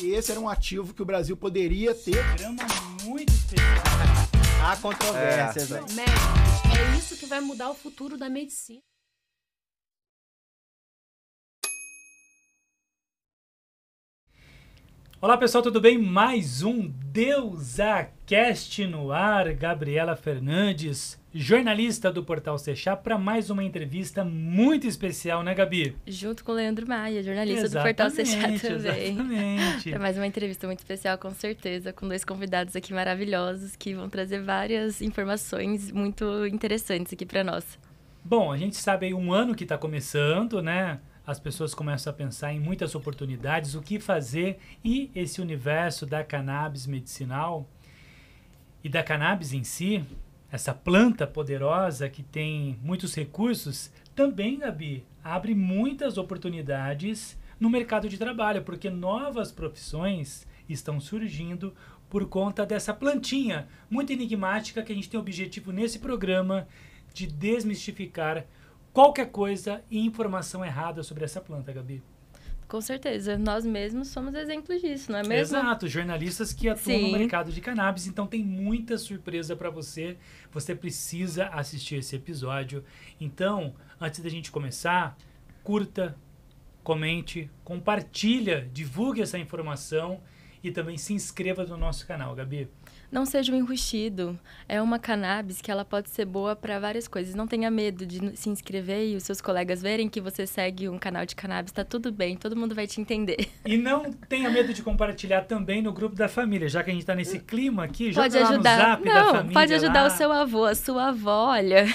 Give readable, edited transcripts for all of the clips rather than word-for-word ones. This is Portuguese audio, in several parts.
esse era um ativo que o Brasil poderia ter. Programa muito especial. Há controvérsias, né? Médicos, é isso que vai mudar o futuro da medicina. Olá pessoal, tudo bem? Mais um DeusaCast no ar. Gabriela Fernandes, jornalista do Portal Sechá, para mais uma entrevista muito especial, né, Gabi? Junto com o Leandro Maia, jornalista do Portal Sechá também. Exatamente. É mais uma entrevista muito especial, com certeza, com dois convidados aqui maravilhosos que vão trazer várias informações muito interessantes aqui para nós. Bom, a gente sabe aí um ano que está começando, né? As pessoas começam a pensar em muitas oportunidades, o que fazer, e esse universo da cannabis medicinal e da cannabis em si, essa planta poderosa que tem muitos recursos, também, Gabi, abre muitas oportunidades no mercado de trabalho, porque novas profissões estão surgindo por conta dessa plantinha muito enigmática que a gente tem o objetivo nesse programa de desmistificar qualquer coisa e informação errada sobre essa planta, Gabi. Com certeza. Nós mesmos somos exemplos disso, não é mesmo? Exato. Jornalistas que atuam no mercado de cannabis. Então tem muita surpresa para você. Você precisa assistir esse episódio. Então, antes da gente começar, curta, comente, compartilha, divulgue essa informação e também se inscreva no nosso canal, Gabi. Não seja um enrustido. É uma cannabis que ela pode ser boa para várias coisas. Não tenha medo de se inscrever e os seus colegas verem que você segue um canal de cannabis. Tá tudo bem, todo mundo vai te entender. E não tenha medo de compartilhar também no grupo da família. Já que a gente tá nesse clima aqui, pode joga ajudar. Lá no zap da família. Pode ajudar lá. O seu avô, a sua avó, olha.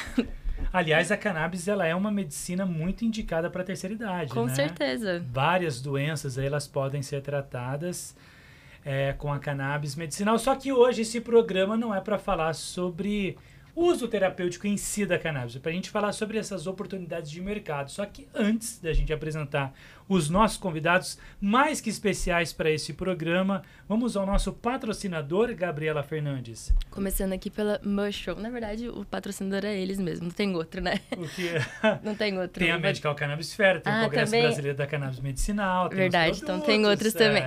Aliás, a cannabis ela é uma medicina muito indicada para a terceira idade, Com né? certeza. Várias doenças aí, elas podem ser tratadas com a cannabis medicinal. Só que hoje esse programa não é para falar sobre o uso terapêutico em si da cannabis, é para a gente falar sobre essas oportunidades de mercado. Só que antes da gente apresentar os nossos convidados mais que especiais para esse programa, vamos ao nosso patrocinador, Gabriela Fernandes. Começando aqui pela Mushroom. Na verdade, o patrocinador é eles mesmo, não tem outro, né? O que? Não tem outro. Tem a Medical Cannabis Fair, tem o Congresso também... Brasileiro da Cannabis Medicinal. Tem verdade, então tem outros também.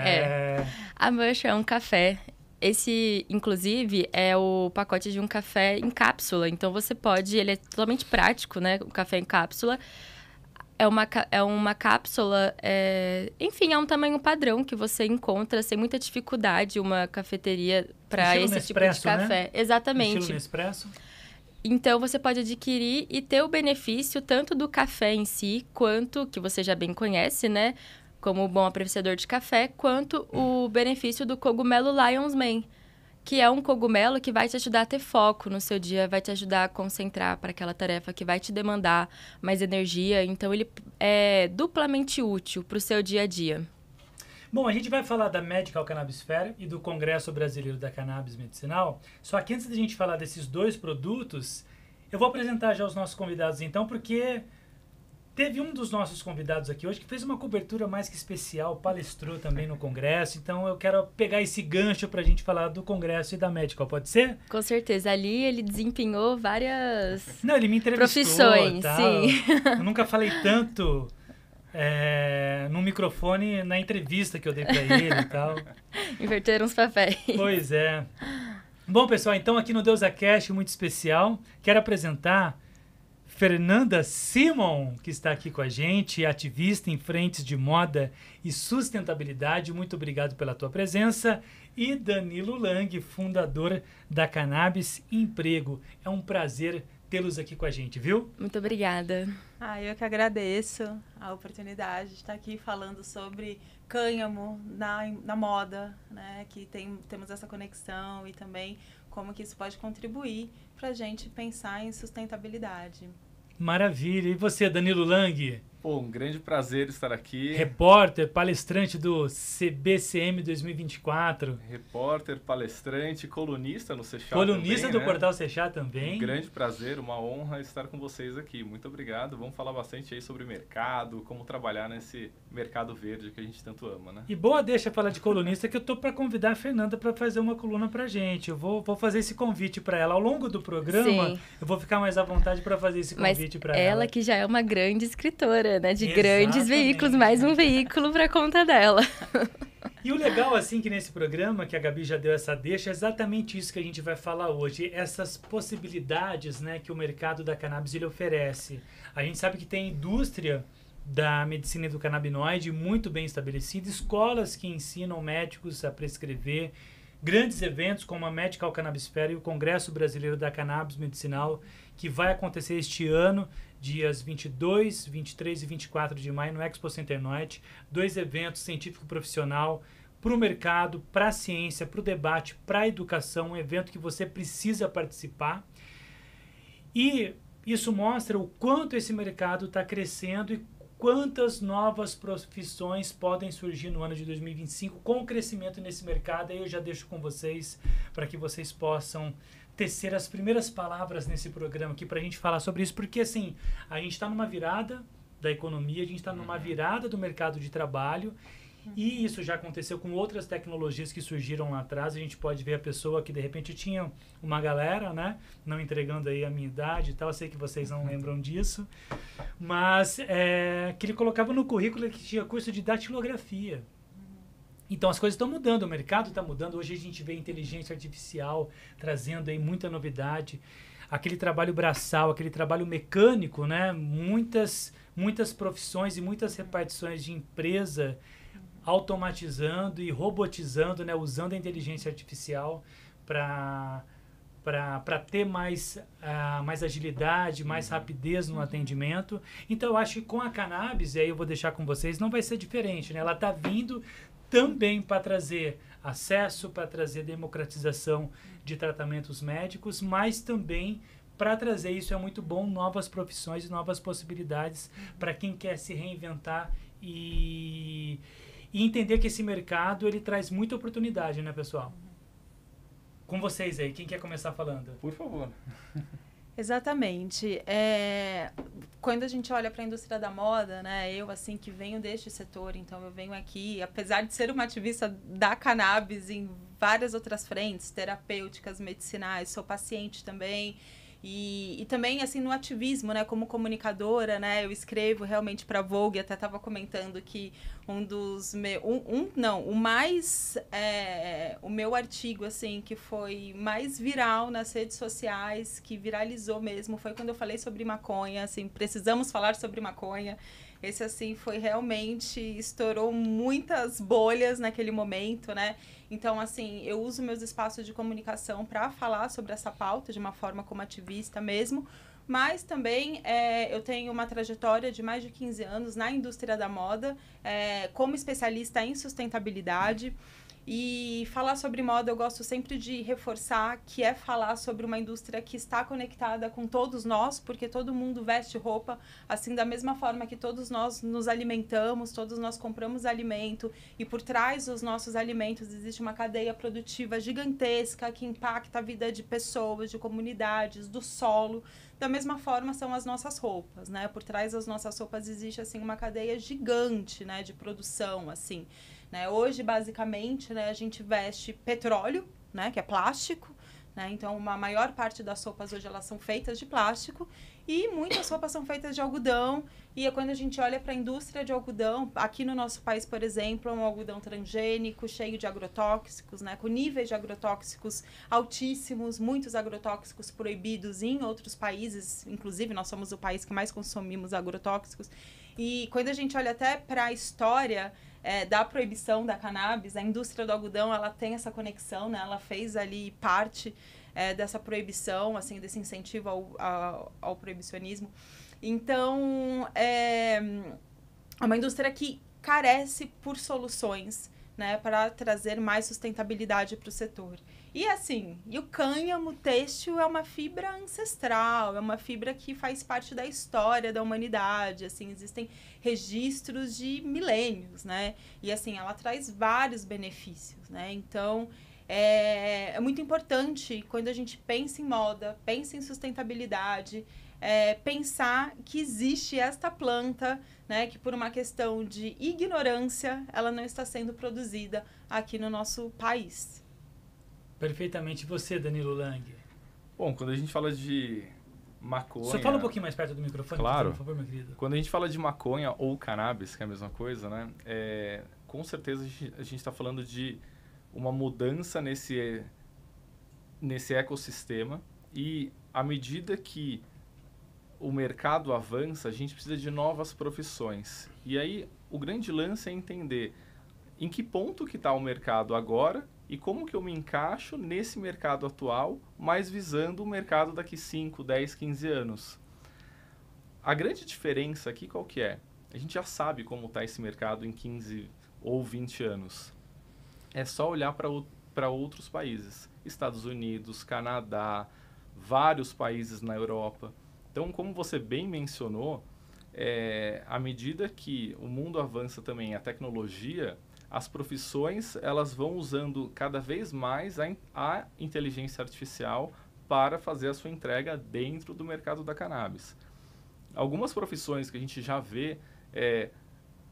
A Mushroom é um café. Esse, inclusive, é o pacote de um café em cápsula. Então, você pode... Ele é totalmente prático, né? O café em cápsula. É uma cápsula... enfim, é um tamanho padrão que você encontra sem muita dificuldade uma cafeteria para esse Nespresso, tipo de café. Né? Exatamente. Estilo Nespresso. Então, você pode adquirir e ter o benefício tanto do café em si, quanto, que você já bem conhece, né? Como bom apreciador de café, quanto o benefício do cogumelo Lion's Mane, que é um cogumelo que vai te ajudar a ter foco no seu dia, vai te ajudar a concentrar para aquela tarefa que vai te demandar mais energia. Então, ele é duplamente útil para o seu dia a dia. Bom, a gente vai falar da Medical Cannabis Fair e do Congresso Brasileiro da Cannabis Medicinal. Só que antes da gente falar desses dois produtos, eu vou apresentar já os nossos convidados então, porque teve um dos nossos convidados aqui hoje que fez uma cobertura mais que especial, palestrou também no Congresso. Então eu quero pegar esse gancho para a gente falar do Congresso e da Medical, pode ser? Com certeza. Ali ele desempenhou várias ele me entrevistou, profissões, tal. Sim. Eu nunca falei tanto no microfone na entrevista que eu dei para ele e tal. Inverteram os papéis. Pois é. Bom, pessoal, então aqui no DeusaCast, muito especial, quero apresentar Fernanda Simon, que está aqui com a gente, ativista em frentes de moda e sustentabilidade. Muito obrigado pela tua presença. E Danilo Lang, fundador da Cannabis Emprego. É um prazer tê-los aqui com a gente, viu? Muito obrigada. Eu que agradeço a oportunidade de estar aqui falando sobre cânhamo na moda, né? Que temos essa conexão e também como que isso pode contribuir para a gente pensar em sustentabilidade. Maravilha. E você, Danilo Lang? Pô, um grande prazer estar aqui. Repórter, palestrante do CBCM 2024. Repórter, palestrante, colunista no Sechá colunista também, do né? Portal Sechá também. Um grande prazer, uma honra estar com vocês aqui. Muito obrigado. Vamos falar bastante aí sobre mercado, como trabalhar nesse mercado verde que a gente tanto ama, né? E boa deixa falar de colunista, que eu tô para convidar a Fernanda para fazer uma coluna pra gente. Eu vou fazer esse convite para ela. Ao longo do programa, Sim. Eu vou ficar mais à vontade para fazer esse convite para ela. Ela que já é uma grande escritora, né? De Exatamente. grandes veículos, mais um veículo para conta dela. E o legal, assim, que nesse programa, que a Gabi já deu essa deixa, é exatamente isso que a gente vai falar hoje. Essas possibilidades, né, que o mercado da cannabis ele oferece. A gente sabe que tem indústria da medicina e do canabinoide muito bem estabelecida, escolas que ensinam médicos a prescrever, grandes eventos como a Medical Cannabis Fair e o Congresso Brasileiro da Cannabis Medicinal, que vai acontecer este ano, dias 22, 23 e 24 de maio, no Expo Center Norte. 2 eventos científico-profissional para o mercado, para a ciência, para o debate, para a educação, um evento que você precisa participar. E isso mostra o quanto esse mercado está crescendo e quantas novas profissões podem surgir no ano de 2025 com o crescimento nesse mercado. Aí eu já deixo com vocês para que vocês possam tecer as primeiras palavras nesse programa aqui para a gente falar sobre isso, porque assim, a gente está numa virada da economia, a gente está numa virada do mercado de trabalho, e isso já aconteceu com outras tecnologias que surgiram lá atrás. A gente pode ver a pessoa que de repente tinha uma galera, né, não entregando aí a minha idade e tal, eu sei que vocês não lembram disso, mas que ele colocava no currículo que tinha curso de datilografia. Então as coisas estão mudando, o mercado está mudando. Hoje a gente vê inteligência artificial trazendo aí muita novidade. Aquele trabalho braçal, aquele trabalho mecânico, né? Muitas profissões e muitas repartições de empresa automatizando e robotizando, né? Usando a inteligência artificial para ter mais agilidade, mais rapidez no atendimento. Então eu acho que com a cannabis, e aí eu vou deixar com vocês, não vai ser diferente, né? Ela está vindo também para trazer acesso, para trazer democratização de tratamentos médicos, mas também para trazer, isso é muito bom, novas profissões e novas possibilidades para quem quer se reinventar e entender que esse mercado ele traz muita oportunidade, né, pessoal? Com vocês aí, quem quer começar falando? Por favor. Exatamente. Quando a gente olha para a indústria da moda, né, eu assim que venho deste setor, então eu venho aqui, apesar de ser uma ativista da cannabis em várias outras frentes, terapêuticas, medicinais, sou paciente também. E também, assim, no ativismo, né, como comunicadora, né, eu escrevo realmente para a Vogue, até estava comentando que o meu artigo, assim, que foi mais viral nas redes sociais, que viralizou mesmo, foi quando eu falei sobre maconha, assim, precisamos falar sobre maconha. Esse, assim, foi realmente, estourou muitas bolhas naquele momento, né? Então, assim, eu uso meus espaços de comunicação para falar sobre essa pauta de uma forma como ativista mesmo, mas também eu tenho uma trajetória de mais de 15 anos na indústria da moda, como especialista em sustentabilidade. E falar sobre moda eu gosto sempre de reforçar que é falar sobre uma indústria que está conectada com todos nós, porque todo mundo veste roupa, assim, da mesma forma que todos nós nos alimentamos, todos nós compramos alimento, e por trás dos nossos alimentos existe uma cadeia produtiva gigantesca que impacta a vida de pessoas, de comunidades, do solo. Da mesma forma são as nossas roupas, né? Por trás das nossas roupas existe, assim, uma cadeia gigante, né, de produção, assim. Né? Hoje, basicamente, né, a gente veste petróleo, né, que é plástico, né? Então, a maior parte das roupas hoje elas são feitas de plástico e muitas roupas são feitas de algodão. E quando a gente olha para a indústria de algodão, aqui no nosso país, por exemplo, é um algodão transgênico, cheio de agrotóxicos, né, com níveis de agrotóxicos altíssimos, muitos agrotóxicos proibidos em outros países, inclusive nós somos o país que mais consumimos agrotóxicos. E quando a gente olha até para a história da proibição da cannabis, a indústria do algodão, ela tem essa conexão, né? Ela fez ali parte dessa proibição, assim, desse incentivo ao proibicionismo. Então, é uma indústria que carece por soluções, né, para trazer mais sustentabilidade para o setor. E assim, o cânhamo têxtil é uma fibra ancestral, é uma fibra que faz parte da história da humanidade, assim, existem registros de milênios, né? E assim, ela traz vários benefícios, né? Então, é muito importante quando a gente pensa em moda, pensa em sustentabilidade, pensar que existe esta planta, né, que por uma questão de ignorância, ela não está sendo produzida aqui no nosso país. Perfeitamente. Você, Danilo Lang? Bom, quando a gente fala de maconha... Só fala um pouquinho mais perto do microfone, claro. Por favor, meu querido. Quando a gente fala de maconha ou cannabis, que é a mesma coisa, né, com certeza a gente está falando de uma mudança nesse ecossistema, e à medida que o mercado avança, a gente precisa de novas profissões. E aí o grande lance é entender em que ponto que está o mercado agora e como que eu me encaixo nesse mercado atual, mas visando o mercado daqui 5, 10, 15 anos. A grande diferença aqui qual que é? A gente já sabe como está esse mercado em 15 ou 20 anos. É só olhar para outros países. Estados Unidos, Canadá, vários países na Europa. Então, como você bem mencionou, à medida que o mundo avança também, a tecnologia, as profissões elas vão usando cada vez mais a inteligência artificial para fazer a sua entrega dentro do mercado da cannabis. Algumas profissões que a gente já vê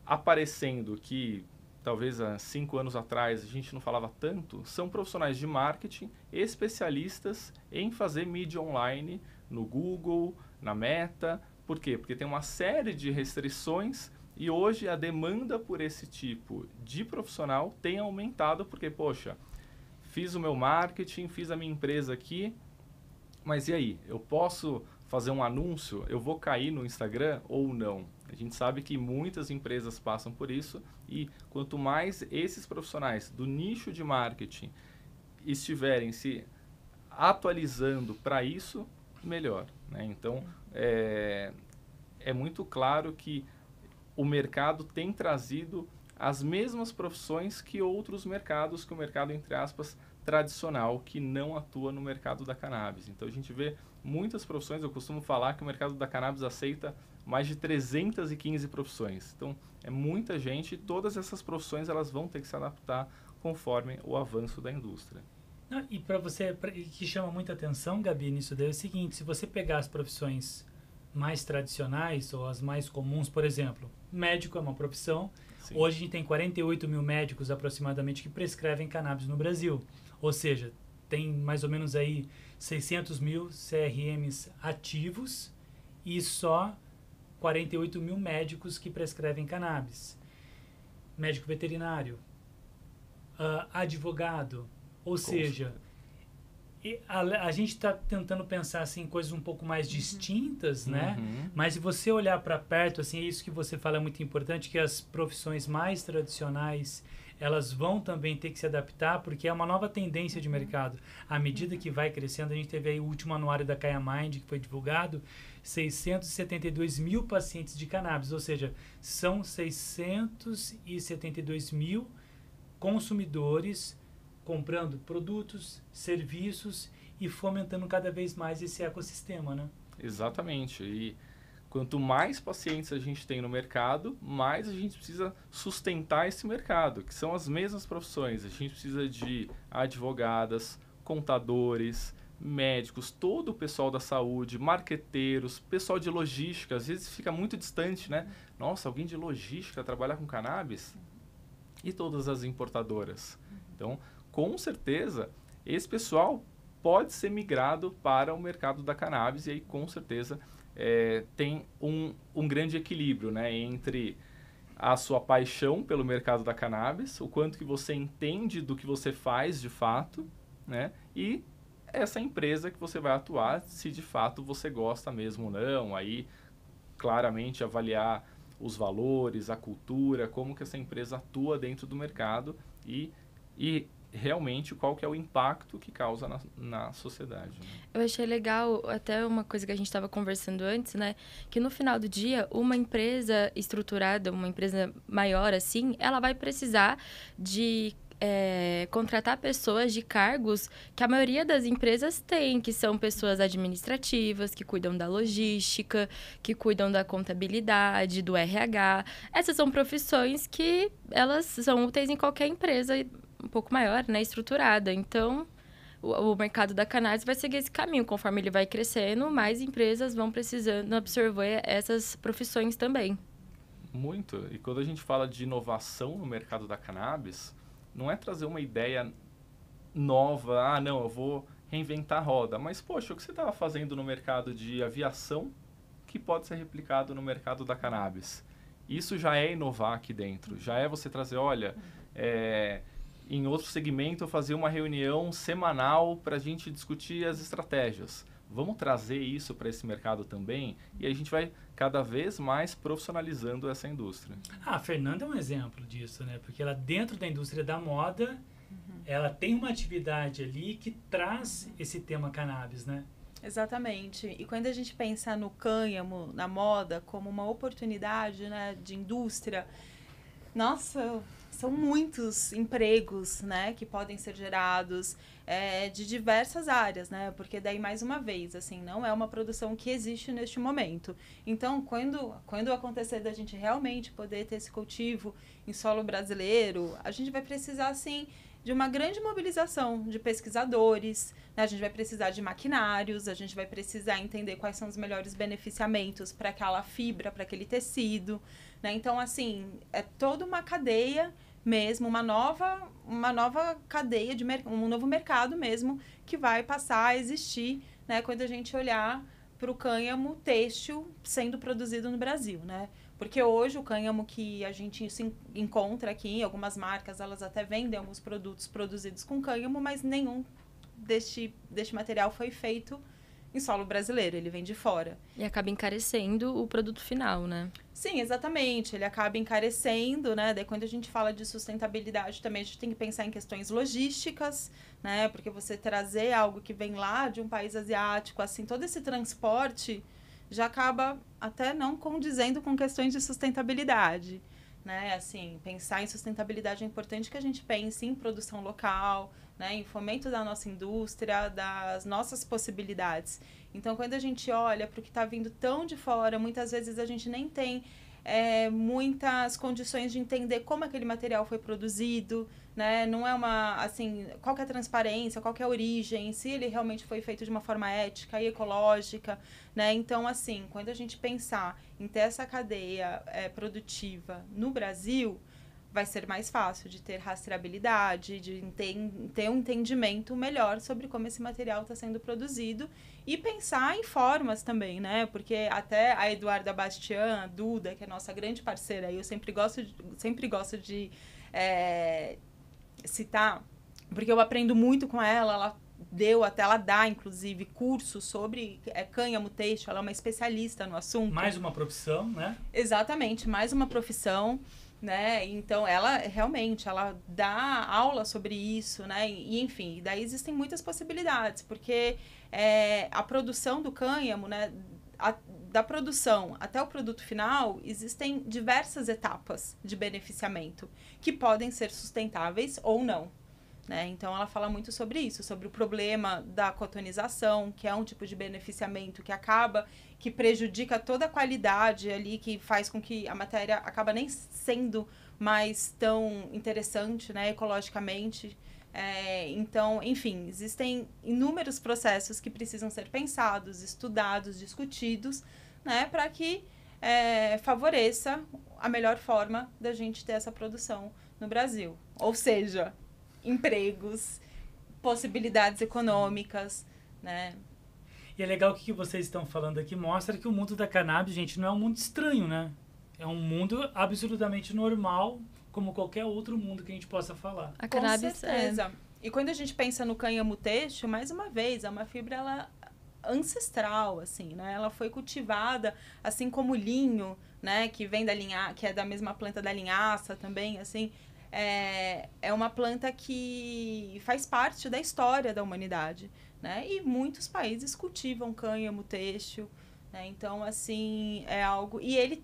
aparecendo que talvez há 5 anos atrás a gente não falava tanto, são profissionais de marketing especialistas em fazer mídia online no Google, na Meta. Por quê? Porque tem uma série de restrições e hoje a demanda por esse tipo de profissional tem aumentado porque, poxa, fiz o meu marketing, fiz a minha empresa aqui, mas e aí? Eu posso fazer um anúncio? Eu vou cair no Instagram ou não? A gente sabe que muitas empresas passam por isso e quanto mais esses profissionais do nicho de marketing estiverem se atualizando para isso, melhor, né? Então, é muito claro que o mercado tem trazido as mesmas profissões que outros mercados, que o mercado, entre aspas, tradicional, que não atua no mercado da cannabis. Então, a gente vê muitas profissões. Eu costumo falar que o mercado da cannabis aceita mais de 315 profissões. Então, é muita gente e todas essas profissões elas vão ter que se adaptar conforme o avanço da indústria. Não, e para você, que chama muita atenção, Gabi, nisso daí é o seguinte: se você pegar as profissões mais tradicionais ou as mais comuns, por exemplo, médico é uma profissão. Sim. Hoje a gente tem 48 mil médicos aproximadamente que prescrevem cannabis no Brasil. Ou seja, tem mais ou menos aí 600 mil CRMs ativos e só 48 mil médicos que prescrevem cannabis. Médico veterinário, advogado, ou seja, a gente está tentando pensar assim, em coisas um pouco mais distintas, né? Mas se você olhar para perto, assim, isso que você fala é muito importante, que as profissões mais tradicionais, elas vão também ter que se adaptar, porque é uma nova tendência de mercado. À medida que vai crescendo, a gente teve aí o último anuário da Kaya Mind, que foi divulgado, 672 mil pacientes de cannabis, ou seja, são 672 mil consumidores comprando produtos, serviços e fomentando cada vez mais esse ecossistema, né? Exatamente. E quanto mais pacientes a gente tem no mercado, mais a gente precisa sustentar esse mercado, que são as mesmas profissões. A gente precisa de advogadas, contadores, médicos, todo o pessoal da saúde, marqueteiros, pessoal de logística. Às vezes fica muito distante, né? Nossa, alguém de logística trabalhar com cannabis? E todas as importadoras. Então, com certeza, esse pessoal pode ser migrado para o mercado da cannabis e aí, com certeza, tem um grande equilíbrio, né, entre a sua paixão pelo mercado da cannabis, o quanto que você entende do que você faz de fato, né, e essa empresa que você vai atuar, se de fato você gosta mesmo ou não, aí claramente avaliar os valores, a cultura, como que essa empresa atua dentro do mercado e realmente qual que é o impacto que causa na sociedade. Né? Eu achei legal, até uma coisa que a gente estava conversando antes, né? Que no final do dia, uma empresa estruturada, uma empresa maior assim, ela vai precisar de contratar pessoas de cargos que a maioria das empresas tem, que são pessoas administrativas, que cuidam da logística, que cuidam da contabilidade, do RH. Essas são profissões que elas são úteis em qualquer empresa um pouco maior, né, estruturada. Então, o mercado da cannabis vai seguir esse caminho. Conforme ele vai crescendo, mais empresas vão precisando absorver essas profissões também. Muito. E quando a gente fala de inovação no mercado da cannabis, não é trazer uma ideia nova, não, eu vou reinventar a roda. Mas, poxa, o que você estava fazendo no mercado de aviação que pode ser replicado no mercado da cannabis? Isso já é inovar aqui dentro. Já é você trazer, olha, em outro segmento eu fazia uma reunião semanal para a gente discutir as estratégias. Vamos trazer isso para esse mercado também? E a gente vai cada vez mais profissionalizando essa indústria. A Fernanda é um exemplo disso, né? Porque ela, dentro da indústria da moda, ela tem uma atividade ali que traz esse tema cannabis, né? Exatamente. E quando a gente pensa no cânhamo, na moda, como uma oportunidade, né, de indústria, nossa, são muitos empregos, né, que podem ser gerados de diversas áreas, né? Porque daí, mais uma vez, assim, não é uma produção que existe neste momento. Então, quando acontecer da gente realmente poder ter esse cultivo em solo brasileiro, a gente vai precisar, assim, de uma grande mobilização de pesquisadores, né? A gente vai precisar de maquinários, a gente vai precisar entender quais são os melhores beneficiamentos para aquela fibra, para aquele tecido, né? Então, assim, é toda uma cadeia mesmo, uma nova cadeia, um novo mercado mesmo, que vai passar a existir, né? Quando a gente olhar para o cânhamo têxtil sendo produzido no Brasil, né? Porque hoje o cânhamo que a gente se encontra aqui, algumas marcas, elas até vendem alguns produtos produzidos com cânhamo, mas nenhum deste material foi feito em solo brasileiro, ele vem de fora. E acaba encarecendo o produto final, né? Sim, exatamente, ele acaba encarecendo, né? Daí quando a gente fala de sustentabilidade também a gente tem que pensar em questões logísticas, né? Porque você trazer algo que vem lá de um país asiático, assim, todo esse transporte já acaba até não condizendo com questões de sustentabilidade, né? Assim, pensar em sustentabilidade é importante que a gente pense em produção local, né? Em fomento da nossa indústria, das nossas possibilidades. Então, quando a gente olha para o que está vindo tão de fora, muitas vezes a gente nem tem muitas condições de entender como aquele material foi produzido, né? Não é assim, qual que é a transparência, qual que é a origem, se ele realmente foi feito de uma forma ética e ecológica, né? Então, assim, quando a gente pensar em ter essa cadeia produtiva no Brasil, vai ser mais fácil de ter rastreabilidade, de ter um entendimento melhor sobre como esse material está sendo produzido e pensar em formas também, né? Porque até a Eduarda Bastian, a Duda, que é nossa grande parceira, eu sempre gosto de citar, porque eu aprendo muito com ela ela dá, inclusive, cursos sobre cânhamo têxtil, ela é uma especialista no assunto. Mais uma profissão, né? Exatamente, mais uma profissão, né? Então, ela dá aula sobre isso, né? E enfim, daí existem muitas possibilidades, porque a produção do cânhamo, né? Da produção até o produto final, existem diversas etapas de beneficiamento que podem ser sustentáveis ou não, né? Então, ela fala muito sobre isso, sobre o problema da cotonização, que é um tipo de beneficiamento que prejudica toda a qualidade ali, que faz com que a matéria acaba nem sendo mais tão interessante, né, ecologicamente. Então, enfim, existem inúmeros processos que precisam ser pensados, estudados, discutidos, né, para que favoreça a melhor forma da gente ter essa produção no Brasil. Ou seja, empregos, possibilidades econômicas, né? E é legal que o que vocês estão falando aqui mostra que o mundo da cannabis, gente, não é um mundo estranho, né? É um mundo absolutamente normal, como qualquer outro mundo que a gente possa falar. A cannabis com certeza. E quando a gente pensa no cânhamo têxtil, mais uma vez, é uma fibra ancestral, assim, né? Ela foi cultivada, assim como o linho, né? Que vem que é da mesma planta da linhaça também, assim. É uma planta que faz parte da história da humanidade, né? E muitos países cultivam cânhamo têxtil, né? Então, assim, é algo... E ele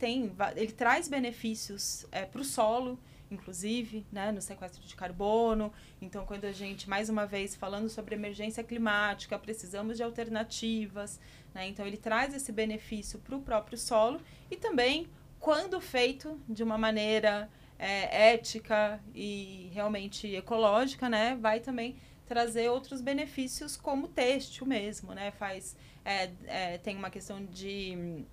traz benefícios para o solo, inclusive, né? No sequestro de carbono. Então, quando a gente, mais uma vez, falando sobre emergência climática, precisamos de alternativas, né? Então, ele traz esse benefício para o próprio solo e também, quando feito de uma maneira ética e realmente ecológica, né? Vai também trazer outros benefícios como têxtil mesmo, né? Tem uma questão de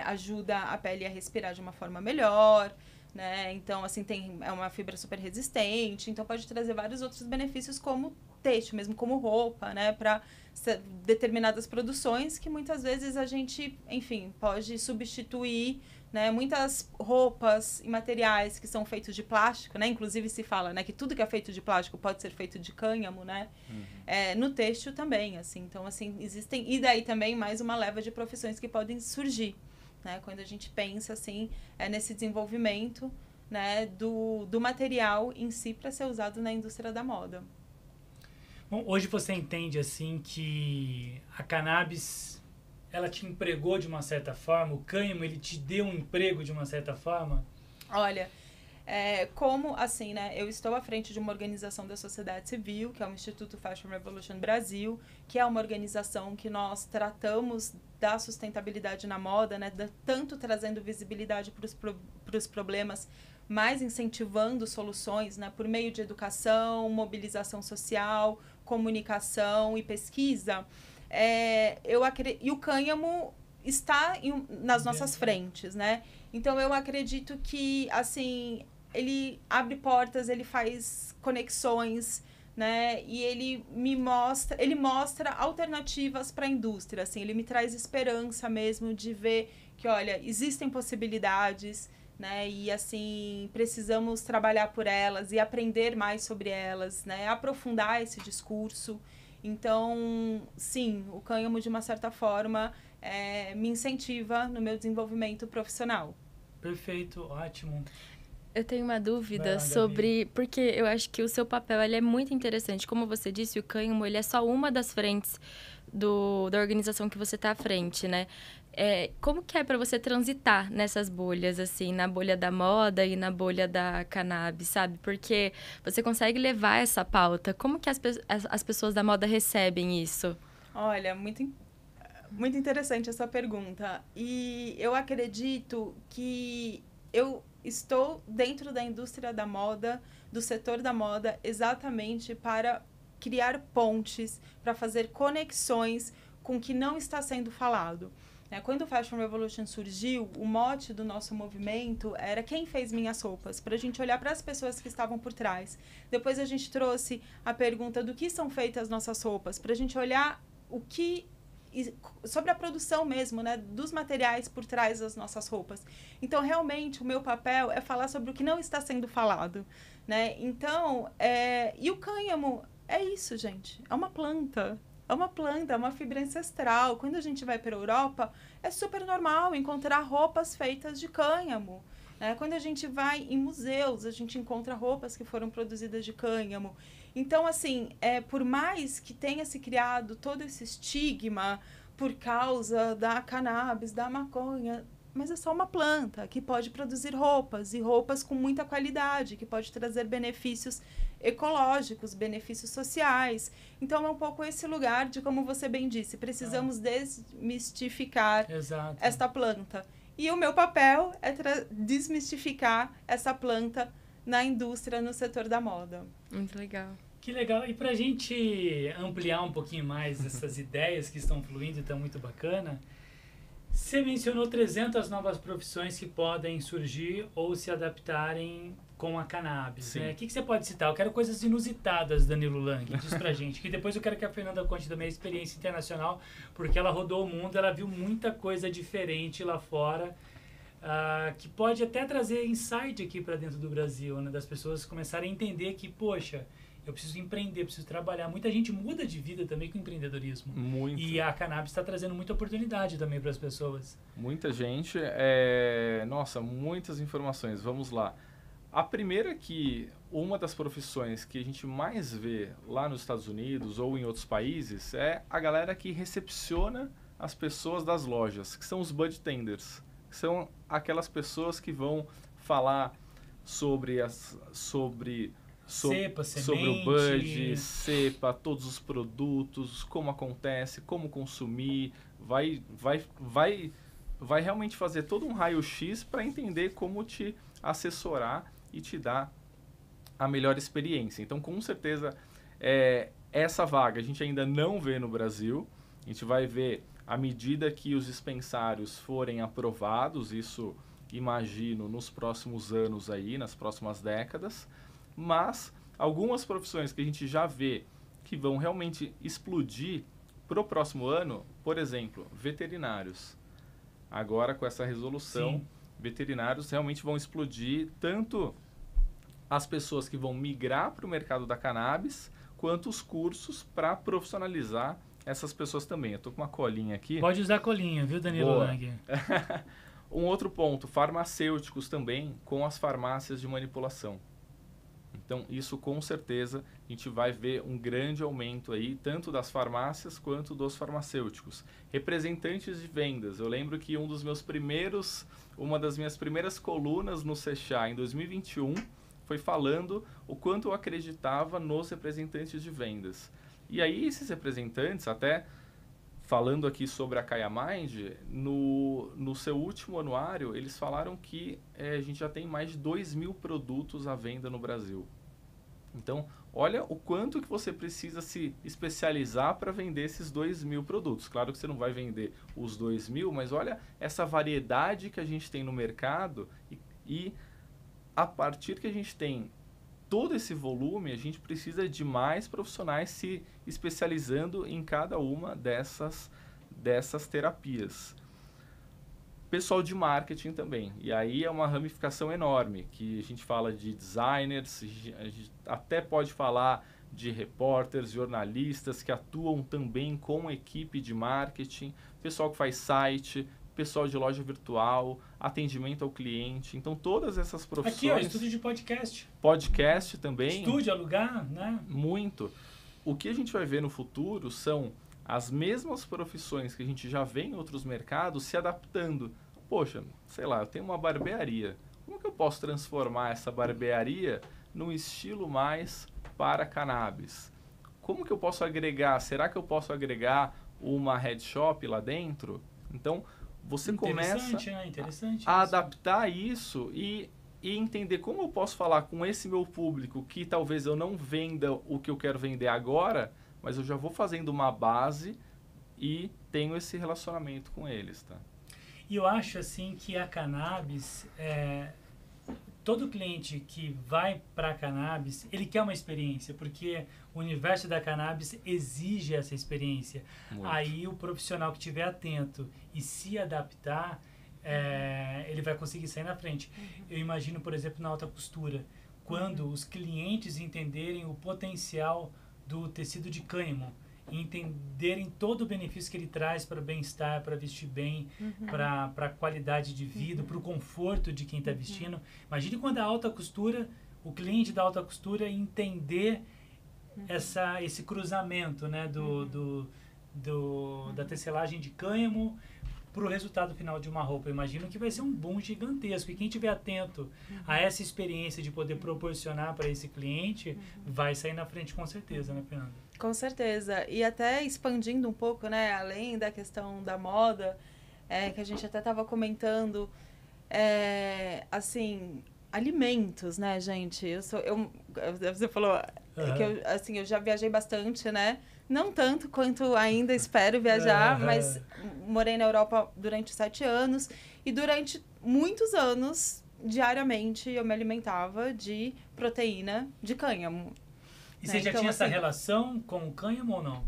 ajuda a pele a respirar de uma forma melhor, né? Então, assim, é uma fibra super resistente, então pode trazer vários outros benefícios como têxtil, mesmo como roupa, né? Para determinadas produções que muitas vezes a gente, enfim, pode substituir, né? Muitas roupas e materiais que são feitos de plástico, né? Inclusive se fala, né, que tudo que é feito de plástico pode ser feito de cânhamo, né? No têxtil também, assim. Então, assim, existem... E daí também mais uma leva de profissões que podem surgir, né? Quando a gente pensa, assim, nesse desenvolvimento, né, do material em si para ser usado na indústria da moda. Bom, hoje você entende, assim, que a cannabis... ela te empregou de uma certa forma? O cânhamo, ele te deu um emprego de uma certa forma? Olha, como assim, né? Eu estou à frente de uma organização da sociedade civil, que é o Instituto Fashion Revolution Brasil, que é uma organização que nós tratamos da sustentabilidade na moda, né? Tanto trazendo visibilidade para os problemas, mas incentivando soluções, né? Por meio de educação, mobilização social, comunicação e pesquisa. E o cânhamo está nas nossas frentes, né? Então, eu acredito que, assim, ele abre portas, ele faz conexões, né? E ele mostra alternativas para a indústria, assim. Ele me traz esperança mesmo de ver que, olha, existem possibilidades, né? E, assim, precisamos trabalhar por elas e aprender mais sobre elas, né? Aprofundar esse discurso. Então, sim, o cânhamo, de uma certa forma, me incentiva no meu desenvolvimento profissional. Perfeito, ótimo. Eu tenho uma dúvida sobre... Porque eu acho que o seu papel ele é muito interessante. Como você disse, o cânhamo ele é só uma das frentes da organização que você está à frente, né? Como que é para você transitar nessas bolhas, assim, na bolha da moda e na bolha da cannabis, sabe? Porque você consegue levar essa pauta. Como que as pessoas da moda recebem isso? Olha, muito interessante essa pergunta. E eu acredito que eu estou dentro da indústria da moda, do setor da moda, exatamente para criar pontes, para fazer conexões com o que não está sendo falado. Quando o Fashion Revolution surgiu, o mote do nosso movimento era quem fez minhas roupas, para a gente olhar para as pessoas que estavam por trás. Depois a gente trouxe a pergunta do que são feitas as nossas roupas, para a gente olhar sobre a produção mesmo, né, dos materiais por trás das nossas roupas. Então, realmente, o meu papel é falar sobre o que não está sendo falado, né? Então, e o cânhamo é isso, gente. É uma planta. É uma fibra ancestral. Quando a gente vai para a Europa, é super normal encontrar roupas feitas de cânhamo. Quando a gente vai em museus, a gente encontra roupas que foram produzidas de cânhamo. Então, assim, por mais que tenha se criado todo esse estigma por causa da cannabis, da maconha, mas é só uma planta que pode produzir roupas, e roupas com muita qualidade, que pode trazer benefícios ecológicos, benefícios sociais. Então, é um pouco esse lugar de, como você bem disse, precisamos desmistificar esta planta. E o meu papel é desmistificar essa planta na indústria, no setor da moda. Muito legal. Que legal. E para a gente ampliar um pouquinho mais essas ideias que estão fluindo e estão muito bacana, você mencionou 300 novas profissões que podem surgir ou se adaptarem com a cannabis, né? O que você pode citar? Eu quero coisas inusitadas, Danilo Lang, diz pra gente. Que depois eu quero que a Fernanda conte também a experiência internacional, porque ela rodou o mundo, ela viu muita coisa diferente lá fora, que pode até trazer insight aqui para dentro do Brasil, né? Das pessoas começarem a entender que, poxa, eu preciso empreender, preciso trabalhar. Muita gente muda de vida também com o empreendedorismo. Muito. E a cannabis está trazendo muita oportunidade também para as pessoas. Muita gente. Nossa, muitas informações. Vamos lá. A primeira que uma das profissões que a gente mais vê lá nos Estados Unidos ou em outros países é a galera que recepciona as pessoas das lojas, que são os budtenders, que são aquelas pessoas que vão falar sobre cepa, sobre o bud, cepa, todos os produtos, como acontece, como consumir, vai realmente fazer todo um raio-x para entender como te assessorar e te dar a melhor experiência. Então, com certeza, essa vaga a gente ainda não vê no Brasil. A gente vai ver à medida que os dispensários forem aprovados, isso imagino nos próximos anos aí, nas próximas décadas. Mas algumas profissões que a gente já vê que vão realmente explodir para o próximo ano, por exemplo, veterinários. Agora com essa resolução veterinários realmente vão explodir, tanto as pessoas que vão migrar para o mercado da cannabis, quanto os cursos para profissionalizar essas pessoas também. Eu estou com uma colinha aqui. Pode usar colinha, viu, Danilo Boa. Lang? Um outro ponto, farmacêuticos também com as farmácias de manipulação. Então, isso com certeza a gente vai ver um grande aumento aí, tanto das farmácias quanto dos farmacêuticos. Representantes de vendas. Eu lembro que uma das minhas primeiras colunas no Sechá em 2021 foi falando o quanto eu acreditava nos representantes de vendas. E aí esses representantes, até falando aqui sobre a Kaya Mind, no seu último anuário, eles falaram que a gente já tem mais de 2.000 produtos à venda no Brasil. Então, olha o quanto que você precisa se especializar para vender esses 2.000 produtos. Claro que você não vai vender os 2.000, mas olha essa variedade que a gente tem no mercado e a partir que a gente tem todo esse volume, a gente precisa de mais profissionais se especializando em cada uma dessas terapias. Pessoal de marketing também. E aí é uma ramificação enorme, que a gente fala de designers, a gente até pode falar de repórteres, jornalistas que atuam também com equipe de marketing, pessoal que faz site, pessoal de loja virtual, atendimento ao cliente. Então, todas essas profissões... Aqui, ó, estúdio de podcast. Podcast também. Estúdio, alugar, né? Muito. O que a gente vai ver no futuro são as mesmas profissões que a gente já vê em outros mercados se adaptando. Poxa, sei lá, eu tenho uma barbearia. Como que eu posso transformar essa barbearia num estilo mais para cannabis? Como que eu posso agregar? Será que eu posso agregar uma head shop lá dentro? Então, você começa a adaptar isso e entender como eu posso falar com esse meu público que talvez eu não venda o que eu quero vender agora, mas eu já vou fazendo uma base e tenho esse relacionamento com eles, tá? E eu acho assim que a cannabis, todo cliente que vai para a cannabis, ele quer uma experiência, porque o universo da cannabis exige essa experiência. Muito. Aí o profissional que estiver atento e se adaptar, ele vai conseguir sair na frente. Eu imagino, por exemplo, na alta costura, quando os clientes entenderem o potencial do tecido de cânhamo, entenderem todo o benefício que ele traz para o bem-estar, para vestir bem, para a qualidade de vida, para o conforto de quem está vestindo. Imagine quando a alta costura, o cliente da alta costura entender esse cruzamento, né, da tecelagem de cânhamo para o resultado final de uma roupa. Eu imagino que vai ser um boom gigantesco. E quem estiver atento a essa experiência de poder proporcionar para esse cliente, vai sair na frente com certeza, né, Fernanda? Com certeza. E até expandindo um pouco, né, além da questão da moda, que a gente até estava comentando, assim, alimentos, né, gente? Você falou que eu já viajei bastante, né? Não tanto quanto ainda espero viajar, mas morei na Europa durante 7 anos e durante muitos anos, diariamente, eu me alimentava de proteína de cânhamo. E você já tinha essa relação com o cânhamo ou não?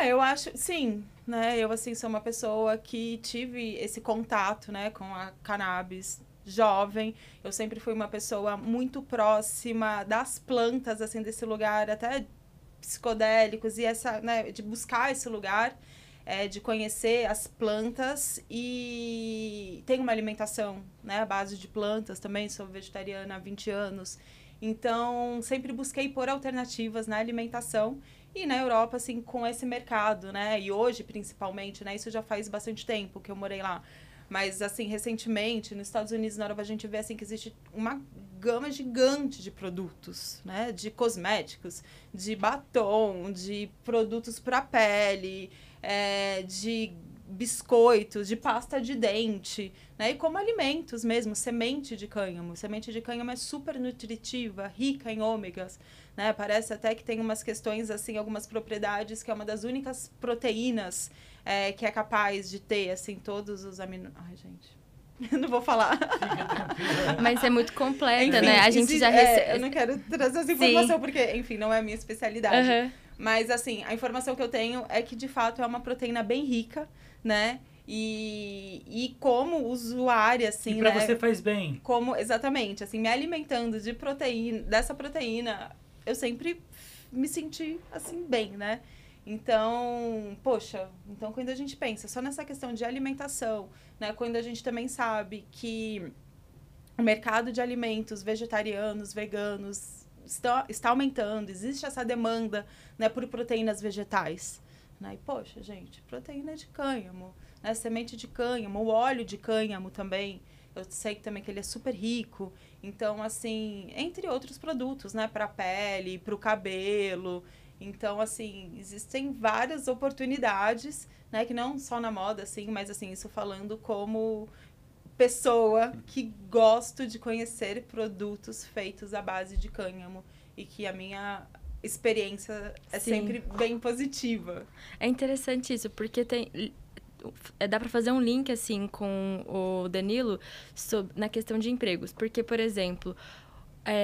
Eu acho, sim, né? Eu, assim, sou uma pessoa que tive esse contato, né, com a cannabis jovem. Eu sempre fui uma pessoa muito próxima das plantas, assim, desse lugar, até psicodélicos, e essa, né, de buscar esse lugar, de conhecer as plantas, e tenho uma alimentação, né, à base de plantas também, sou vegetariana há 20 anos, então sempre busquei por alternativas na alimentação, e na Europa, assim, com esse mercado, né, e hoje principalmente, né, isso já faz bastante tempo que eu morei lá, mas, assim, recentemente, nos Estados Unidos e na Europa, a gente vê, assim, que existe uma gama gigante de produtos, né? De cosméticos, de batom, de produtos para pele, de biscoitos, de pasta de dente, né? E como alimentos mesmo, semente de cânhamo. Semente de cânhamo é super nutritiva, rica em ômegas, né? Parece até que tem umas questões, assim, algumas propriedades, que é uma das únicas proteínas que é capaz de ter, assim, todos os Ai, gente... Não vou falar. Mas é muito completa, enfim, né? A gente já recebe... Eu não quero trazer essa informação, porque, enfim, não é a minha especialidade. Mas, assim, a informação que eu tenho é que, de fato, é uma proteína bem rica, né? E como usuária, assim, E pra né? você faz bem. Exatamente, assim, me alimentando de proteína, dessa proteína, eu sempre me senti, assim, bem, né? Então, poxa, então quando a gente pensa só nessa questão de alimentação, né? Quando a gente também sabe que o mercado de alimentos vegetarianos, veganos, está aumentando, existe essa demanda, né, por proteínas vegetais, né? E, poxa, gente, proteína de cânhamo, né? Semente de cânhamo, o óleo de cânhamo também, eu sei também que ele é super rico. Então, assim, entre outros produtos, né, para a pele, para o cabelo. Então, assim, existem várias oportunidades, né, que não só na moda, assim, mas, assim, isso falando como pessoa que gosto de conhecer produtos feitos à base de cânhamo e que a minha experiência é Sim. sempre bem positiva. É interessante isso, porque dá para fazer um link, assim, com o Danilo na questão de empregos. Porque, por exemplo,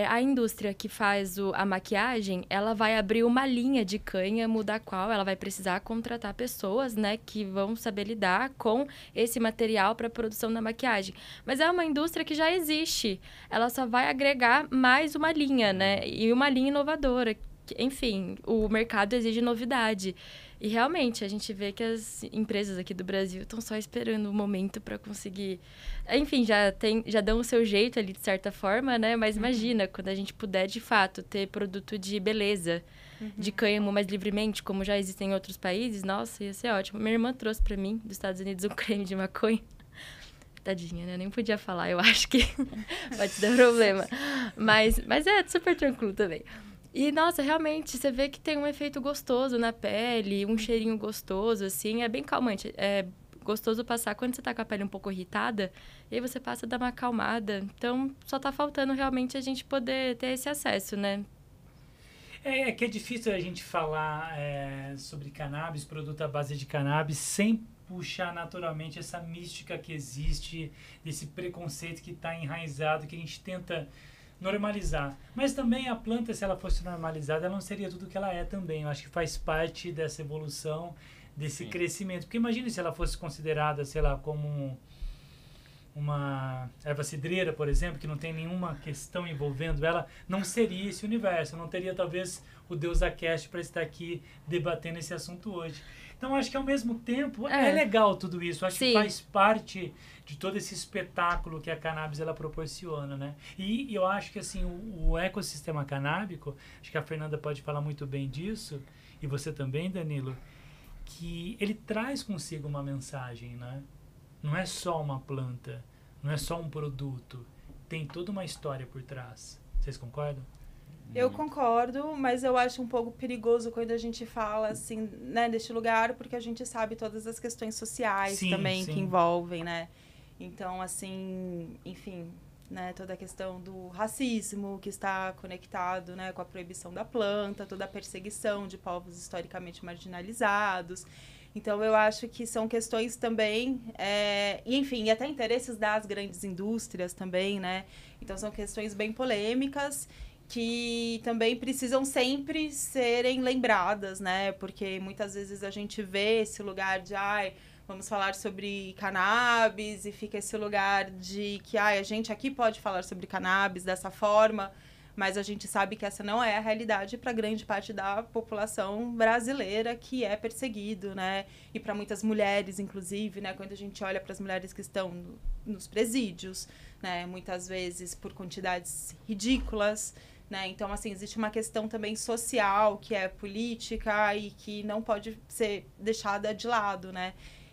a indústria que faz a maquiagem, ela vai abrir uma linha de cânhamo da qual ela vai precisar contratar pessoas, né, que vão saber lidar com esse material para a produção da maquiagem. Mas é uma indústria que já existe. Ela só vai agregar mais uma linha, né, e uma linha inovadora. Enfim, o mercado exige novidade. E realmente, a gente vê que as empresas aqui do Brasil estão só esperando o momento para conseguir... Enfim, já dão o seu jeito ali, de certa forma, né? Mas imagina, quando a gente puder, de fato, ter produto de beleza, de cânhamo mais livremente, como já existem em outros países, nossa, ia ser ótimo. Minha irmã trouxe para mim, dos Estados Unidos, um creme de maconha. Tadinha, né? Eu nem podia falar, eu acho que pode dar problema. Mas é super tranquilo também. E, nossa, realmente, você vê que tem um efeito gostoso na pele, um cheirinho gostoso, assim, é bem calmante. É gostoso passar quando você tá com a pele um pouco irritada, e aí você passa a dar uma acalmada. Então, só tá faltando realmente a gente poder ter esse acesso, né? É que é difícil a gente falar sobre cannabis, produto à base de cannabis, sem puxar naturalmente essa mística que existe, desse preconceito que está enraizado, que a gente tenta normalizar. Mas também a planta, se ela fosse normalizada, ela não seria tudo que ela é também. Eu acho que faz parte dessa evolução, desse crescimento. Porque imagine se ela fosse considerada, sei lá, como uma erva cidreira, por exemplo, que não tem nenhuma questão envolvendo ela, não seria esse universo. Não teria, talvez, o Deus Acast para estar aqui debatendo esse assunto hoje. Então, acho que, ao mesmo tempo, é legal tudo isso. Acho que faz parte de todo esse espetáculo que a cannabis ela proporciona, né? E eu acho que, assim, o ecossistema canábico, acho que a Fernanda pode falar muito bem disso, e você também, Danilo, que ele traz consigo uma mensagem, né? Não é só uma planta, não é só um produto. Tem toda uma história por trás. Vocês concordam? Eu concordo, mas eu acho um pouco perigoso quando a gente fala, assim, né, deste lugar, porque a gente sabe todas as questões sociais também que envolvem, né? Então, assim, enfim, né, toda a questão do racismo que está conectado, né, com a proibição da planta, toda a perseguição de povos historicamente marginalizados. Então, eu acho que são questões também, e, enfim, e até interesses das grandes indústrias também, né? Então, são questões bem polêmicas que também precisam sempre serem lembradas, né? Porque muitas vezes a gente vê esse lugar de, vamos falar sobre cannabis, e fica esse lugar de que, a gente aqui pode falar sobre cannabis dessa forma, mas a gente sabe que essa não é a realidade para grande parte da população brasileira que é perseguido, né? E para muitas mulheres, inclusive, né? Quando a gente olha para as mulheres que estão nos presídios, né? Muitas vezes por quantidades ridículas, né? Então, assim, existe uma questão também social, que é política e que não pode ser deixada de lado, né?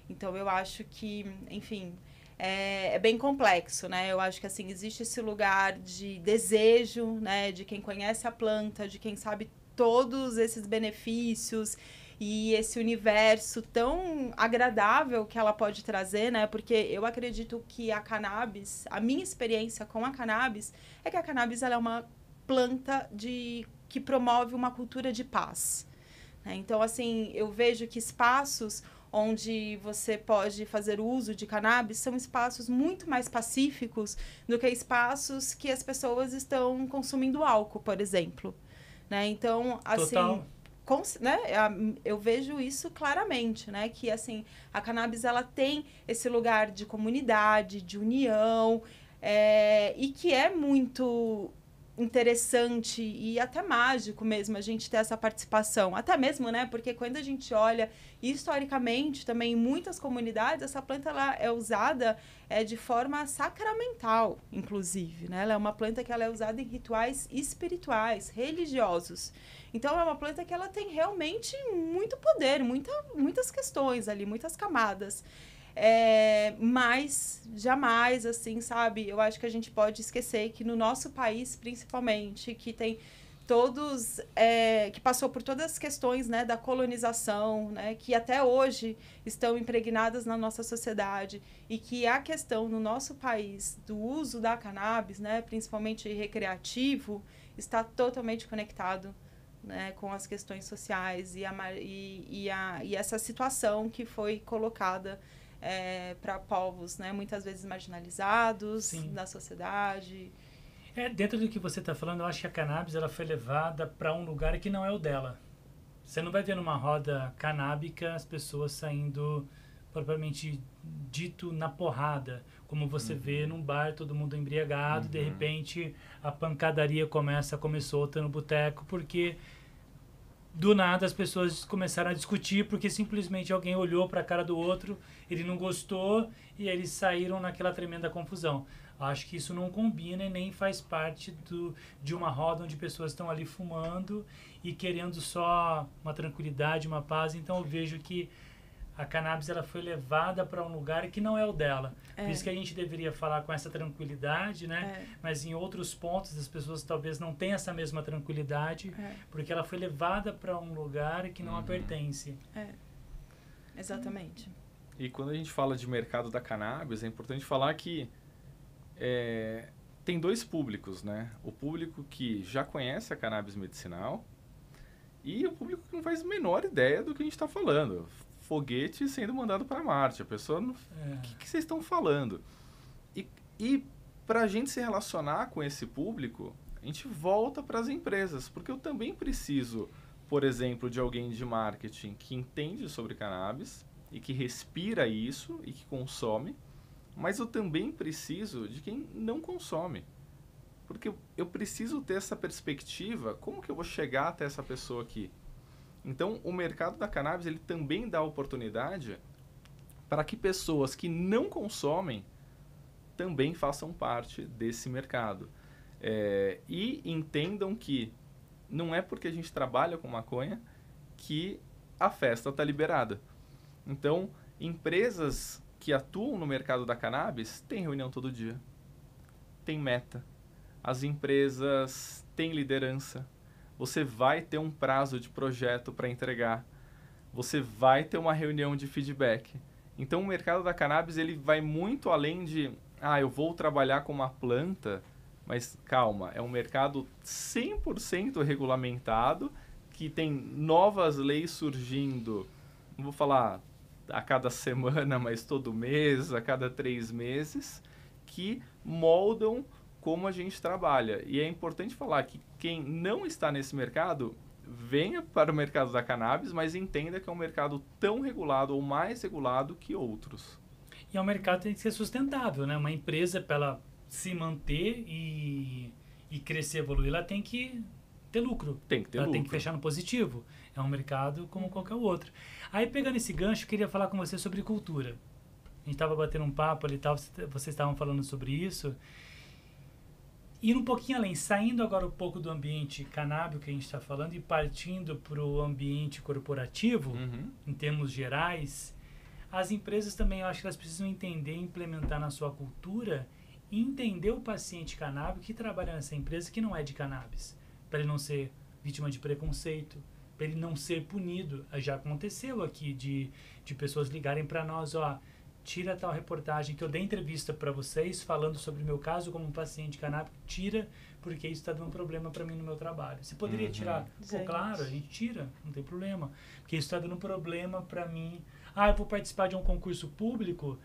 Então, eu acho que, enfim, é bem complexo, né? Eu acho que, assim, existe esse lugar de desejo, né? De quem conhece a planta, de quem sabe todos esses benefícios e esse universo tão agradável que ela pode trazer, né? Porque eu acredito que a cannabis, a minha experiência com a cannabis, é que a cannabis ela é uma planta que promove uma cultura de paz, né? Então, assim, eu vejo que espaços onde você pode fazer uso de cannabis são espaços muito mais pacíficos do que espaços que as pessoas estão consumindo álcool, por exemplo, né? Então, assim, né, eu vejo isso claramente, né? Que, assim, a cannabis, ela tem esse lugar de comunidade, de união, e que é muito interessante e até mágico mesmo a gente ter essa participação. Até mesmo, né? Porque quando a gente olha historicamente também em muitas comunidades, essa planta ela é usada de forma sacramental, inclusive, né? Ela é uma planta que ela é usada em rituais espirituais, religiosos. Então, é uma planta que ela tem realmente muito poder, muitas questões ali, muitas camadas. Mas jamais, assim, sabe? Eu acho que a gente pode esquecer que no nosso país, principalmente, que tem todos, que passou por todas as questões, né, da colonização, né, que até hoje estão impregnadas na nossa sociedade, e que a questão no nosso país do uso da cannabis, né, principalmente recreativo, está totalmente conectado, né, com as questões sociais e essa situação que foi colocada para povos, né, muitas vezes marginalizados Sim. na sociedade. Dentro do que você está falando, eu acho que a cannabis ela foi levada para um lugar que não é o dela. Você não vai ver numa roda canábica as pessoas saindo propriamente dito na porrada, como você vê num bar, todo mundo embriagado, de repente a pancadaria começou no boteco, porque do nada as pessoas começaram a discutir porque simplesmente alguém olhou para a cara do outro, ele não gostou e eles saíram naquela tremenda confusão. Acho que isso não combina e nem faz parte de uma roda onde pessoas estão ali fumando e querendo só uma tranquilidade, uma paz. Então eu vejo que a cannabis ela foi levada para um lugar que não é o dela. Por isso que a gente deveria falar com essa tranquilidade, né? Mas em outros pontos as pessoas talvez não tenham essa mesma tranquilidade, porque ela foi levada para um lugar que não a pertence. Exatamente. E quando a gente fala de mercado da cannabis, é importante falar que tem dois públicos, né? O público que já conhece a cannabis medicinal e o público que não faz a menor ideia do que a gente está falando. Foguete sendo mandado para Marte. A pessoa não... O que vocês estão falando? E para a gente se relacionar com esse público, a gente volta para as empresas. Porque eu também preciso, por exemplo, de alguém de marketing que entende sobre cannabis e que respira isso e que consome. Mas eu também preciso de quem não consome. Porque eu preciso ter essa perspectiva. Como que eu vou chegar até essa pessoa aqui? Então, o mercado da cannabis ele também dá oportunidade para que pessoas que não consomem também façam parte desse mercado. E entendam que não é porque a gente trabalha com maconha que a festa está liberada. Então, empresas que atuam no mercado da cannabis têm reunião todo dia, tem meta. As empresas têm liderança. Você vai ter um prazo de projeto para entregar. Você vai ter uma reunião de feedback. Então, o mercado da cannabis ele vai muito além de eu vou trabalhar com uma planta, mas calma, é um mercado 100% regulamentado, que tem novas leis surgindo, não vou falar a cada semana, mas todo mês, a cada 3 meses, que moldam como a gente trabalha. E é importante falar que quem não está nesse mercado, venha para o mercado da cannabis, mas entenda que é um mercado tão regulado ou mais regulado que outros. E é um mercado que tem que ser sustentável, né? Uma empresa, para ela se manter e crescer, evoluir, ela tem que ter lucro. Tem que ter ela lucro. Tem que fechar no positivo. É um mercado como qualquer outro. Aí, pegando esse gancho, eu queria falar com você sobre cultura. A gente estava batendo um papo ali e tal, vocês estavam falando sobre isso. Ir um pouquinho além, saindo agora um pouco do ambiente canábico que a gente está falando e partindo para o ambiente corporativo, em termos gerais, as empresas também, eu acho que elas precisam entender e implementar na sua cultura e entender o paciente canábico que trabalha nessa empresa que não é de cannabis, para ele não ser vítima de preconceito, para ele não ser punido. Já aconteceu aqui de pessoas ligarem para nós, tira tal reportagem que eu dei entrevista para vocês falando sobre o meu caso como um paciente canábico, tira porque isso está dando problema para mim no meu trabalho. Você poderia tirar? Pô, claro, a gente tira, não tem problema, porque isso está dando problema para mim. Eu vou participar de um concurso público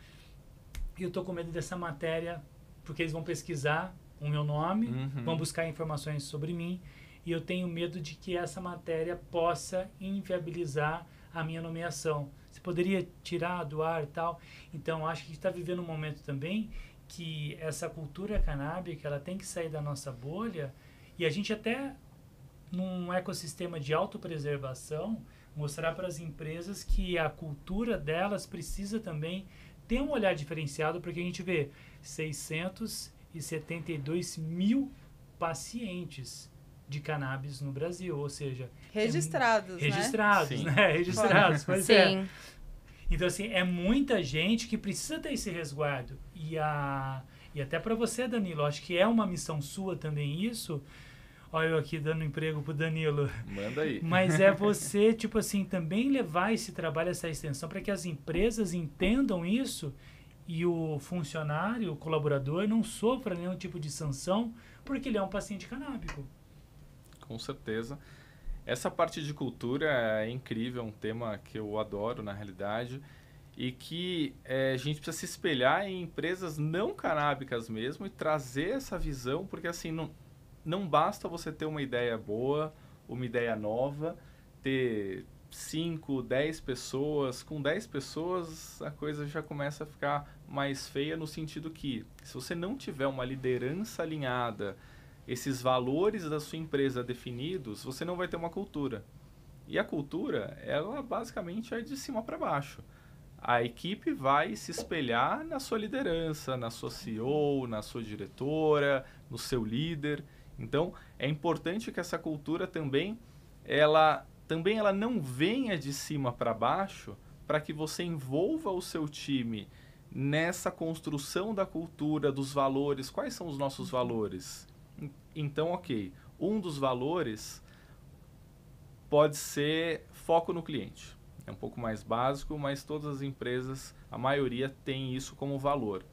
e eu estou com medo dessa matéria porque eles vão pesquisar o meu nome, vão buscar informações sobre mim. e eu tenho medo de que essa matéria possa inviabilizar a minha nomeação. Você poderia tirar do ar e tal? Então, acho que a gente está vivendo um momento também que essa cultura canábica, ela tem que sair da nossa bolha, e a gente até, num ecossistema de autopreservação, mostrar para as empresas que a cultura delas precisa também ter um olhar diferenciado, porque a gente vê 672 mil pacientes de cannabis no Brasil, ou seja... Registrados, registrados, Sim. né? Registrados, pois é. Sim. Então, assim, é muita gente que precisa ter esse resguardo. E até para você, Danilo, acho que é uma missão sua também isso. Olha eu aqui dando emprego pro Danilo. Manda aí. Mas é você, tipo assim, também levar esse trabalho, essa extensão, para que as empresas entendam isso e o funcionário, o colaborador, não sofra nenhum tipo de sanção porque ele é um paciente canábico. Com certeza. Essa parte de cultura é incrível, é um tema que eu adoro, na realidade, e que a gente precisa se espelhar em empresas não canábicas mesmo e trazer essa visão, porque assim, não basta você ter uma ideia boa, uma ideia nova, ter 5, 10 pessoas. Com 10 pessoas, a coisa já começa a ficar mais feia no sentido que, se você não tiver uma liderança alinhada, esses valores da sua empresa definidos, você não vai ter uma cultura. E a cultura, ela basicamente é de cima para baixo. A equipe vai se espelhar na sua liderança, na sua CEO, na sua diretora, no seu líder. Então, é importante que essa cultura também ela não venha de cima para baixo, para que você envolva o seu time nessa construção da cultura, dos valores. Quais são os nossos valores? Então, ok, um dos valores pode ser foco no cliente. É um pouco mais básico, mas todas as empresas, a maioria, tem isso como valor.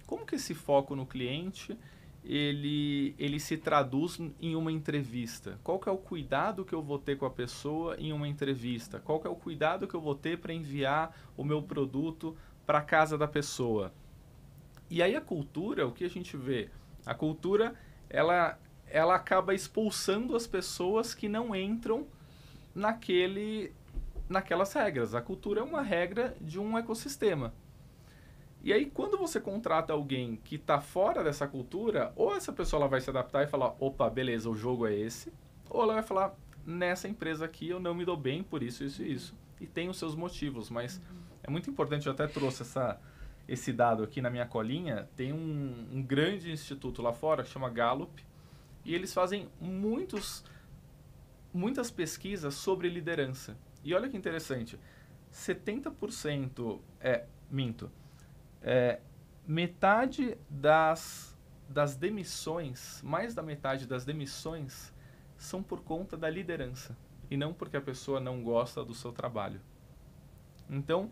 Como que esse foco no cliente, ele se traduz em uma entrevista? Qual que é o cuidado que eu vou ter com a pessoa em uma entrevista? Qual que é o cuidado que eu vou ter para enviar o meu produto para a casa da pessoa? E aí a cultura, o que a gente vê? A cultura, ela acaba expulsando as pessoas que não entram naquelas regras. A cultura é uma regra de um ecossistema. E aí, quando você contrata alguém que está fora dessa cultura, ou essa pessoa ela vai se adaptar e falar, opa, beleza, o jogo é esse, ou ela vai falar, nessa empresa aqui eu não me dou bem por isso, isso e isso. E tem os seus motivos, mas é muito importante, eu até trouxe esse dado aqui na minha colinha, tem um grande instituto lá fora, que chama Gallup, e eles fazem muitas pesquisas sobre liderança. E olha que interessante, 70%, metade das demissões, mais da metade das demissões, são por conta da liderança, e não porque a pessoa não gosta do seu trabalho. Então,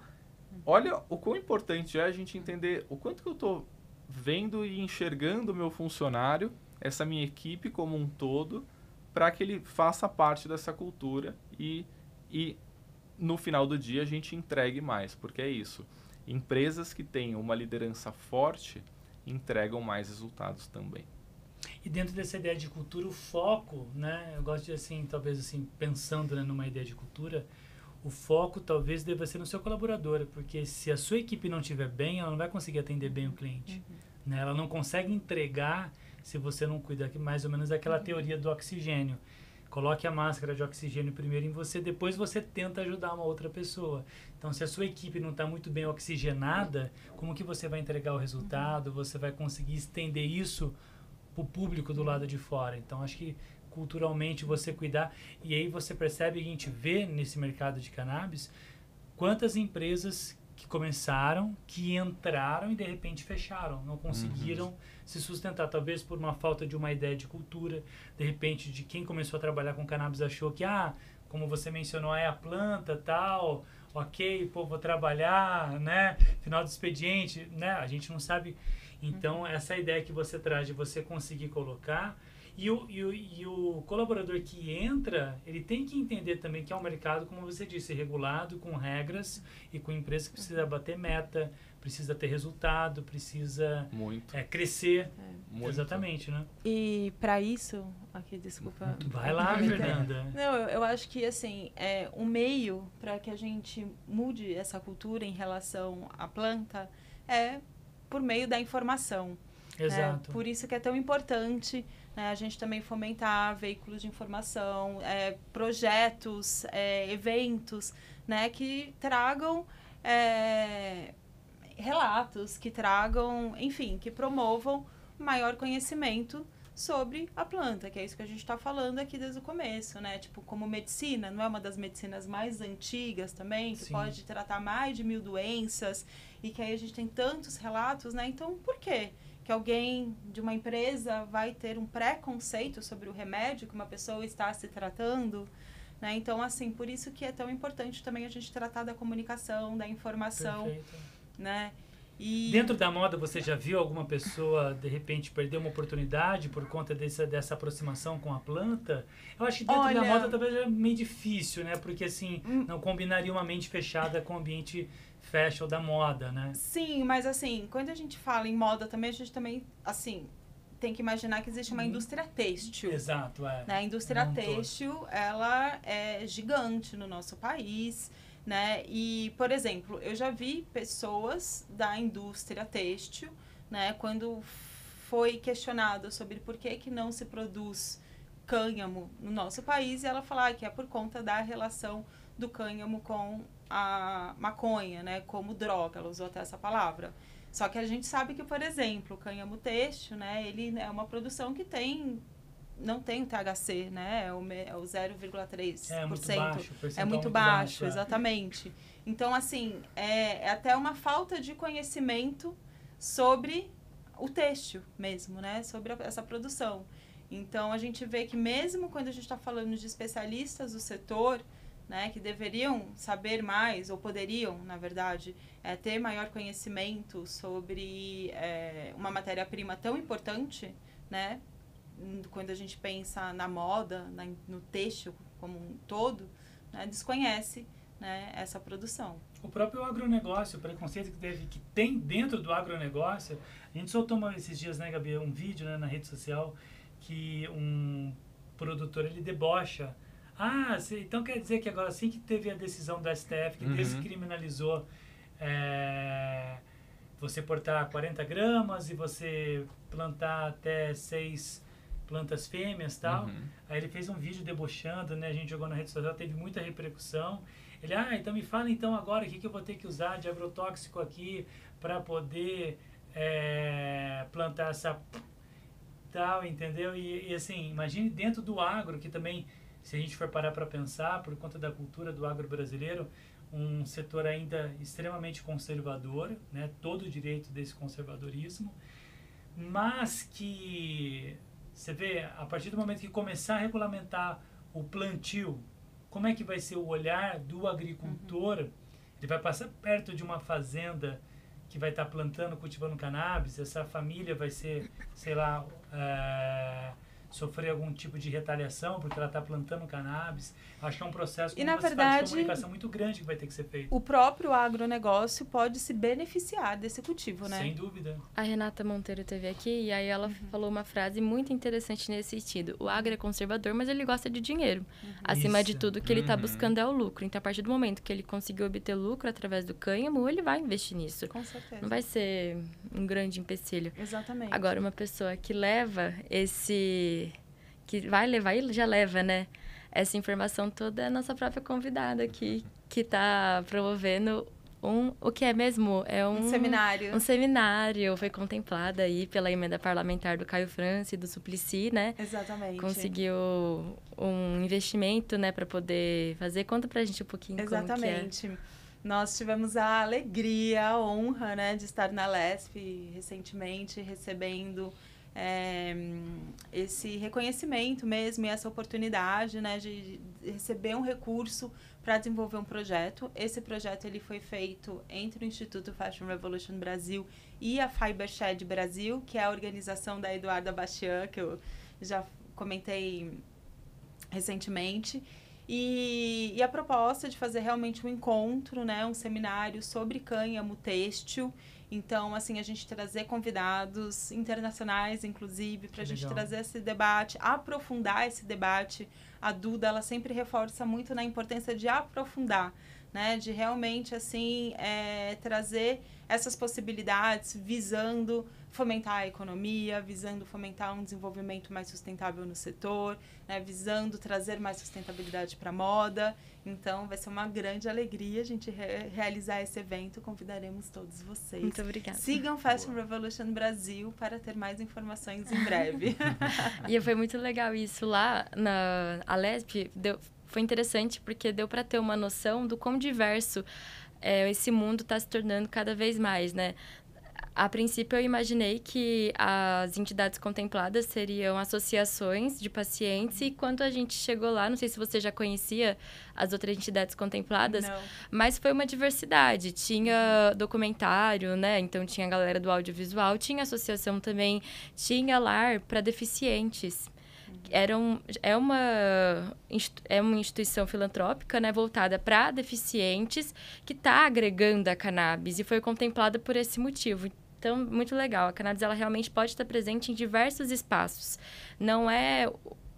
olha o quão importante é a gente entender o quanto que eu estou vendo e enxergando o meu funcionário, essa minha equipe como um todo, para que ele faça parte dessa cultura e no final do dia a gente entregue mais, porque é isso. Empresas que têm uma liderança forte entregam mais resultados também. E dentro dessa ideia de cultura, o foco, né? Eu gosto de, assim, talvez assim, pensando, né, numa ideia de cultura, o foco talvez deva ser no seu colaborador, porque se a sua equipe não estiver bem, ela não vai conseguir atender bem o cliente. Né? Ela não consegue entregar se você não cuida, mais ou menos daquela teoria do oxigênio. Coloque a máscara de oxigênio primeiro em você, depois você tenta ajudar uma outra pessoa. Então, se a sua equipe não está muito bem oxigenada, como que você vai entregar o resultado? Você vai conseguir estender isso para o público do lado de fora. Então, acho que culturalmente você cuidar. E aí você percebe, a gente vê nesse mercado de cannabis, quantas empresas que começaram, que entraram e de repente fecharam, não conseguiram se sustentar, talvez por uma falta de uma ideia de cultura, de repente de quem começou a trabalhar com cannabis achou que, como você mencionou, é a planta, tal, ok, pô, vou trabalhar, né, final do expediente, né, a gente não sabe. Então, essa ideia que você traz de você conseguir colocar, e o colaborador que entra, ele tem que entender também que é um mercado, como você disse, regulado, com regras e com empresas que precisa bater meta, precisa ter resultado, precisa Muito. crescer. Muito. Exatamente, né? E para isso, aqui, desculpa. Vai lá, Fernanda. Não, eu acho que assim, um meio para que a gente mude essa cultura em relação à planta é por meio da informação. Exato. Por isso que é tão importante, né, a gente também fomentar veículos de informação, projetos, eventos, né, que tragam relatos, que tragam, enfim, que promovam maior conhecimento sobre a planta, que é isso que a gente está falando aqui desde o começo, né? Tipo, como medicina, não é uma das medicinas mais antigas também, que Sim. pode tratar mais de 1000 doenças, e que aí a gente tem tantos relatos, né? Então, por quê? Que alguém de uma empresa vai ter um preconceito sobre o remédio que uma pessoa está se tratando, né? Então, assim, por isso que é tão importante também a gente tratar da comunicação, da informação, Perfeito. né? E Dentro da moda, você já viu alguma pessoa, de repente, perder uma oportunidade por conta dessa aproximação com a planta? Eu acho que dentro da Olha, moda talvez é meio difícil, né? Porque, assim, não combinaria uma mente fechada com o ambiente fashion da moda, né? sim, mas assim, quando a gente fala em moda também, a gente também, assim, tem que imaginar que existe uma indústria têxtil. Exato, Né? A indústria Não tô. têxtil, ela é gigante no nosso país, né? E, por exemplo, eu já vi pessoas da indústria têxtil, né? Quando foi questionado sobre por que não se produz cânhamo no nosso país, e ela falou que é por conta da relação do cânhamo com a maconha, né? Como droga, ela usou até essa palavra. Só que a gente sabe que, por exemplo, o cânhamo têxtil, né? Ele é uma produção que não tem o THC, né? É o 0,3%. É muito baixo. É muito baixo, exatamente. Então, assim, é até uma falta de conhecimento sobre o têxtil mesmo, né? Sobre essa produção. Então, a gente vê que mesmo quando a gente está falando de especialistas do setor, né, que deveriam saber mais, ou poderiam, na verdade, ter maior conhecimento sobre uma matéria-prima tão importante, né? Quando a gente pensa na moda, no têxtil como um todo, né, desconhece, né, essa produção. O próprio agronegócio, o preconceito que tem dentro do agronegócio, a gente soltou esses dias, né, Gabi, um vídeo, né, na rede social que um produtor, ele debocha. Então quer dizer que agora, assim que teve a decisão do STF, que descriminalizou você portar 40 gramas e você plantar até 6 plantas fêmeas e tal. Aí ele fez um vídeo debochando, né? A gente jogou na rede social, teve muita repercussão. Ele, então me fala então agora o que eu vou ter que usar de agrotóxico aqui para poder plantar essa tal, entendeu? E assim, imagine dentro do agro, que também, se a gente for parar para pensar, por conta da cultura do agro brasileiro, um setor ainda extremamente conservador, né? Todo o direito desse conservadorismo, mas que você vê, a partir do momento que começar a regulamentar o plantio, como é que vai ser o olhar do agricultor? Ele vai passar perto de uma fazenda que vai estar plantando, cultivando cannabis, essa família vai ser, sei lá, sofrer algum tipo de retaliação porque ela está plantando cannabis. Acho que é um processo E, na de verdade, comunicação muito grande que vai ter que ser feito. O próprio agronegócio pode se beneficiar desse cultivo, né? Sem dúvida. A Renata Monteiro esteve aqui e aí ela falou uma frase muito interessante nesse sentido. O agro é conservador, mas ele gosta de dinheiro. Acima de Isso. tudo, o que ele está buscando é o lucro. Então, a partir do momento que ele conseguiu obter lucro através do cânhamo, ele vai investir nisso. Com certeza. Não vai ser um grande empecilho. Exatamente. Agora, uma pessoa que leva que vai levar e já leva, né? Essa informação toda é a nossa própria convidada aqui, que está promovendo o que é mesmo? É um seminário. Um seminário. Foi contemplada aí pela emenda parlamentar do Caio França e do Suplicy, né? Exatamente. Conseguiu um investimento, né, para poder fazer. Conta pra gente um pouquinho Exatamente. como que é. Nós tivemos a alegria, a honra, né, de estar na LESP recentemente, recebendo esse reconhecimento mesmo e essa oportunidade, né, de receber um recurso para desenvolver um projeto. Esse projeto ele foi feito entre o Instituto Fashion Revolution Brasil e a Fibershed Brasil, que é a organização da Eduarda Bastian, que eu já comentei recentemente. E a proposta de fazer realmente um encontro, né, um seminário sobre cânhamo têxtil Então, assim, a gente trazer convidados internacionais, inclusive, para a gente legal. trazer esse debate, aprofundar esse debate. A Duda, ela sempre reforça muito na importância de aprofundar, né? De realmente, assim, trazer essas possibilidades visando fomentar a economia, visando fomentar um desenvolvimento mais sustentável no setor, né? Visando trazer mais sustentabilidade para a moda. Então, vai ser uma grande alegria a gente realizar esse evento. Convidaremos todos vocês. Muito obrigada. Sigam Fashion Revolution Brasil para ter mais informações em breve. E foi muito legal isso lá na Alesp. Foi interessante porque deu para ter uma noção do quão diverso esse mundo está se tornando cada vez mais, né? A princípio, eu imaginei que as entidades contempladas seriam associações de pacientes e quando a gente chegou lá, não sei se você já conhecia as outras entidades contempladas, Não. mas foi uma diversidade. Tinha documentário, né? Então, tinha a galera do audiovisual, tinha associação também, tinha lar para deficientes. É uma instituição filantrópica, né, voltada para deficientes que está agregando a cannabis e foi contemplada por esse motivo. Então, muito legal. A cannabis, ela realmente pode estar presente em diversos espaços. Não é...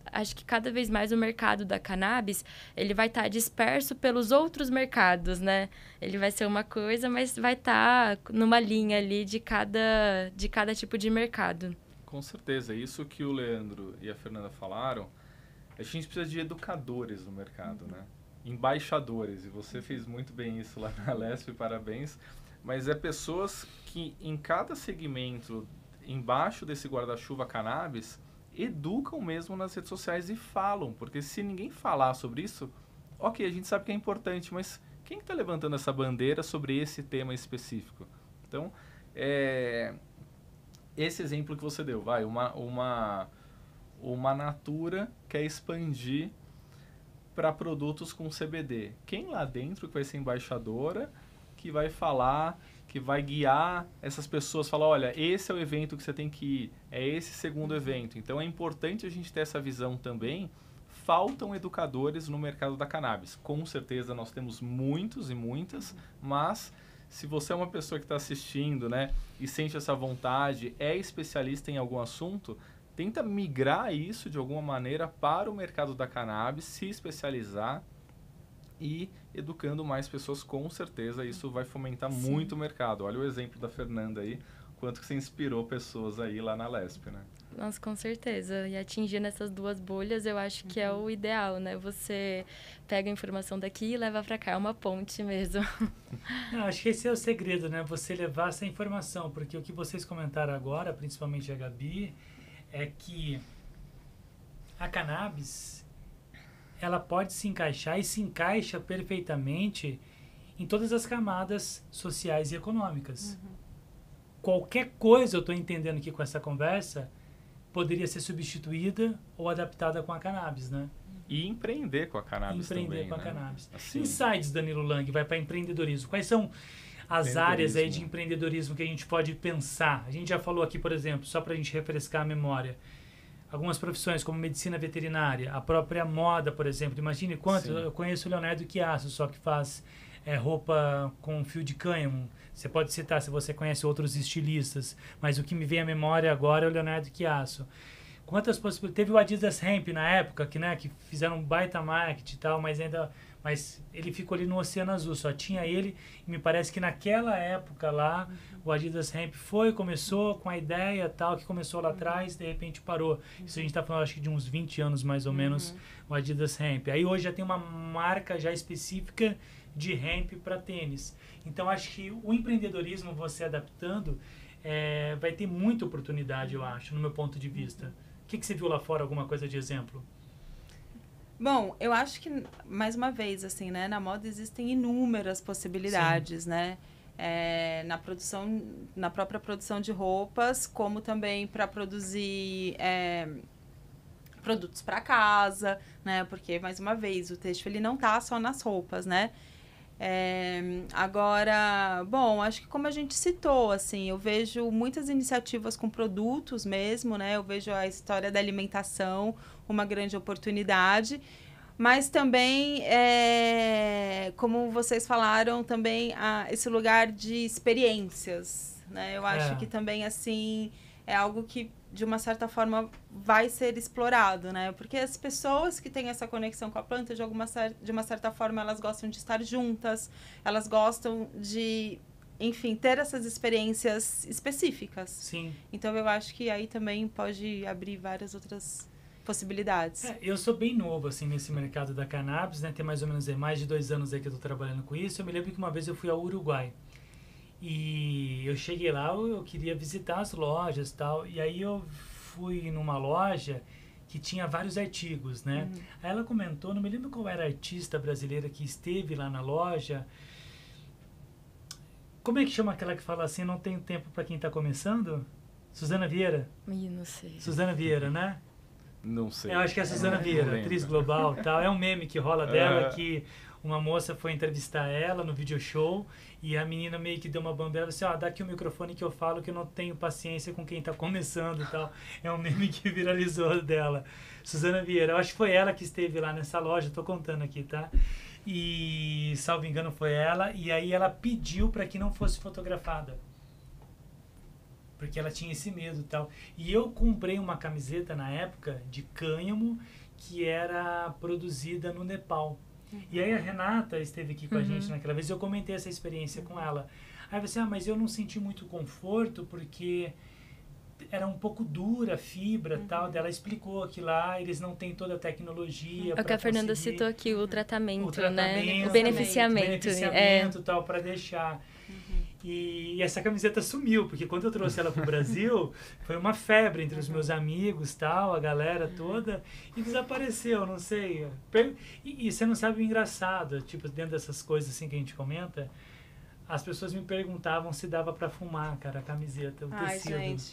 Acho que cada vez mais o mercado da cannabis, ele vai estar disperso pelos outros mercados, né? Ele vai ser uma coisa, mas vai estar numa linha ali de cada tipo de mercado. Com certeza. Isso que o Leandro e a Fernanda falaram, a gente precisa de educadores no mercado, né? Embaixadores. E você fez muito bem isso lá na Alesp, parabéns. Mas é pessoas que em cada segmento, embaixo desse guarda-chuva cannabis, educam mesmo nas redes sociais e falam. Porque se ninguém falar sobre isso, ok, a gente sabe que é importante, mas quem está levantando essa bandeira sobre esse tema específico? Então, esse exemplo que você deu, uma Natura quer expandir para produtos com CBD. Quem lá dentro que vai ser embaixadora, que vai falar, que vai guiar essas pessoas, falar, olha, esse é o evento que você tem que ir, é esse segundo evento. Então, é importante a gente ter essa visão também. Faltam educadores no mercado da cannabis. Com certeza, nós temos muitos e muitas, mas se você é uma pessoa que está assistindo, né, e sente essa vontade, é especialista em algum assunto, tenta migrar isso de alguma maneira para o mercado da cannabis, se especializar e educando mais pessoas, com certeza isso vai fomentar muito o mercado. Olha o exemplo da Fernanda aí, quanto que você inspirou pessoas aí lá na Alesp, né? Nossa, com certeza. E atingir nessas duas bolhas, eu acho que é o ideal, né? Você pega a informação daqui e leva para cá, é uma ponte mesmo. Não, acho que esse é o segredo, né? Você levar essa informação, porque o que vocês comentaram agora, principalmente a Gabi, é que a cannabis, ela pode se encaixar e se encaixa perfeitamente em todas as camadas sociais e econômicas. Qualquer coisa, eu estou entendendo aqui com essa conversa, poderia ser substituída ou adaptada com a cannabis, né? E empreender com a cannabis também, Empreender com a né? cannabis. Assim, Insights, Danilo Lang, vai para empreendedorismo. Quais são as áreas aí de empreendedorismo que a gente pode pensar? A gente já falou aqui, por exemplo, só para a gente refrescar a memória, algumas profissões como medicina veterinária, a própria moda, por exemplo. Imagine quanto. Sim. Eu conheço o Leonardo Chiasso, só que faz roupa com fio de cânhamo. Você pode citar se você conhece outros estilistas, mas o que me vem à memória agora é o Leonardo Chiasso. Quantas possibilidades. Teve o Adidas Hemp na época, que fizeram um baita marketing e tal, mas ele ficou ali no Oceano Azul, só tinha ele, e me parece que naquela época lá, o Adidas Hemp começou com a ideia tal, que começou lá atrás, de repente parou. Isso a gente está falando, acho que de uns 20 anos mais ou menos, o Adidas Hemp. Aí hoje já tem uma marca já específica de hemp para tênis. Então, acho que o empreendedorismo, você adaptando, vai ter muita oportunidade, eu acho, no meu ponto de vista. O que você viu lá fora, alguma coisa de exemplo? Bom, eu acho que, mais uma vez, assim, né? Na moda existem inúmeras possibilidades, né? Na própria produção de roupas, como também para produzir produtos para casa, né? Porque, mais uma vez, o têxtil ele não tá só nas roupas, né? Agora, bom, acho que como a gente citou, assim, eu vejo muitas iniciativas com produtos mesmo, né? Eu vejo a história da alimentação, uma grande oportunidade, mas também, como vocês falaram, também esse lugar de experiências, né? Eu acho que também, assim, é algo que, de uma certa forma, vai ser explorado, né? Porque as pessoas que têm essa conexão com a planta, de uma certa forma, elas gostam de estar juntas, elas gostam de, enfim, ter essas experiências específicas. Sim. Então, eu acho que aí também pode abrir várias outras possibilidades. Eu sou bem novo, assim, nesse mercado da cannabis, né? Tem mais ou menos mais de 2 anos aí que eu tô trabalhando com isso. Eu me lembro que uma vez eu fui ao Uruguai. E eu cheguei lá, eu queria visitar as lojas e tal. E aí eu fui numa loja que tinha vários artigos, né? Aí ela comentou, não me lembro qual era a artista brasileira que esteve lá na loja. Como é que chama aquela que fala assim, não tem tempo para quem tá começando? Suzana Vieira? Não sei. Suzana Vieira, né? Não sei. Eu acho que é a Suzana Vieira, atriz global e tal. É um meme que rola dela, que uma moça foi entrevistar ela no video show e a menina meio que deu uma bambela assim, dá aqui o microfone que eu falo que eu não tenho paciência com quem tá começando e tal. É um meme que viralizou dela. Suzana Vieira, eu acho que foi ela que esteve lá nessa loja, tô contando aqui, tá? E, salvo engano, foi ela. E aí ela pediu para que não fosse fotografada. Porque ela tinha esse medo e tal. E eu comprei uma camiseta na época de cânhamo que era produzida no Nepal. E aí a Renata esteve aqui com a gente naquela vez e eu comentei essa experiência com ela. Aí você, mas eu não senti muito conforto porque era um pouco dura a fibra e tal. Ela explicou que lá eles não têm toda a tecnologia. É o que a Fernanda citou aqui, o tratamento, né? O beneficiamento. beneficiamento. E tal, para deixar. E essa camiseta sumiu, porque quando eu trouxe ela pro Brasil, foi uma febre entre os meus amigos, tal, a galera toda, e desapareceu, não sei. E você não sabe o engraçado, tipo, dentro dessas coisas assim que a gente comenta, as pessoas me perguntavam se dava para fumar, cara, a camiseta, o tecido. Gente.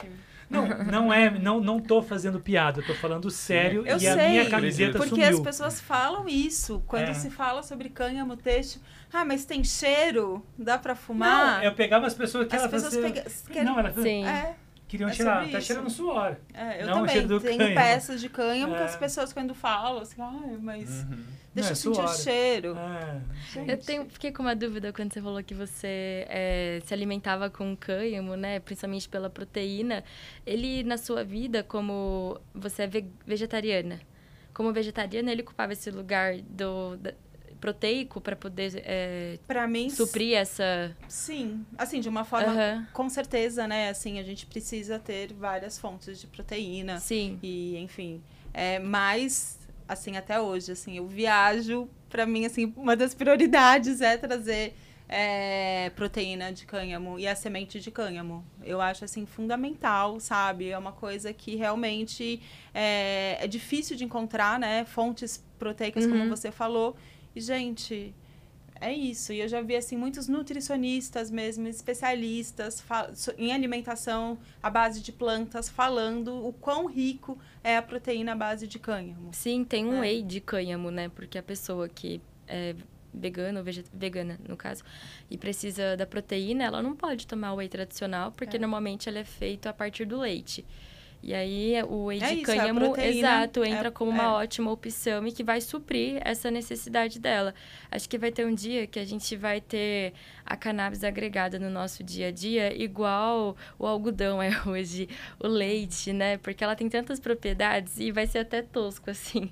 Não tô fazendo piada, eu tô falando sério. Eu e sei, a minha camiseta porque sumiu. as pessoas falam isso quando se fala sobre cânhamo têxtil. Mas tem cheiro? Dá pra fumar? Não, eu pegava as pessoas que as pessoas querem... Não, ela Sim. queriam tirar, tá cheirando suor. Eu não, também tenho peças de cânhamo que as pessoas quando falam assim, mas deixa eu sentir o cheiro. Fiquei com uma dúvida quando você falou que você se alimentava com cânhamo, né? Principalmente pela proteína. Ele, na sua vida, como você é vegetariana, como vegetariana, ele ocupava esse lugar proteico para poder para mim suprir essa... Sim, assim, de uma forma, com certeza, né? Assim, a gente precisa ter várias fontes de proteína. Sim. E, enfim, mas, assim, até hoje, assim, eu viajo, para mim, assim, uma das prioridades é trazer proteína de cânhamo e a semente de cânhamo. Eu acho, assim, fundamental, sabe? É uma coisa que realmente é difícil de encontrar, né? Fontes proteicas, como você falou. E, gente, é isso. E eu já vi, assim, muitos nutricionistas mesmo, especialistas em alimentação à base de plantas, falando o quão rico é a proteína à base de cânhamo. Sim, tem um whey de cânhamo, né? Porque a pessoa que é vegana, ou vegana, no caso, e precisa da proteína, ela não pode tomar o whey tradicional, porque normalmente ele é feito a partir do leite. E aí, o whey de cânhamo, entra como uma ótima opção e que vai suprir essa necessidade dela. Acho que vai ter um dia que a gente vai ter a cannabis agregada no nosso dia a dia, igual o algodão é hoje, o leite, né? Porque ela tem tantas propriedades e vai ser até tosco, assim.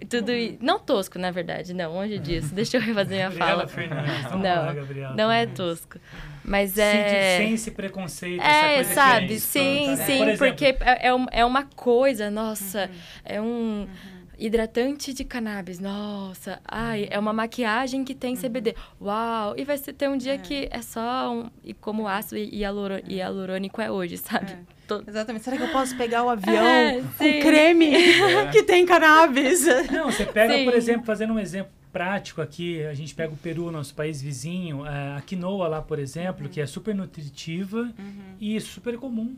Tudo não tosco, na verdade, não, longe disso. Deixa eu refazer minha fala. Não é tosco. Mas sem esse preconceito, essa coisa sabe? Que sim, porque é uma coisa, nossa, é um hidratante de cannabis, nossa, é uma maquiagem que tem CBD, uau, e vai ter um dia que é só e como ácido hialurônico é hoje, sabe? Exatamente. Será que eu posso pegar o avião com creme que tem cannabis? Não, você pega, por exemplo, fazendo um exemplo prático aqui, a gente pega o Peru, nosso país vizinho, a quinoa lá, por exemplo, que é super nutritiva e super comum.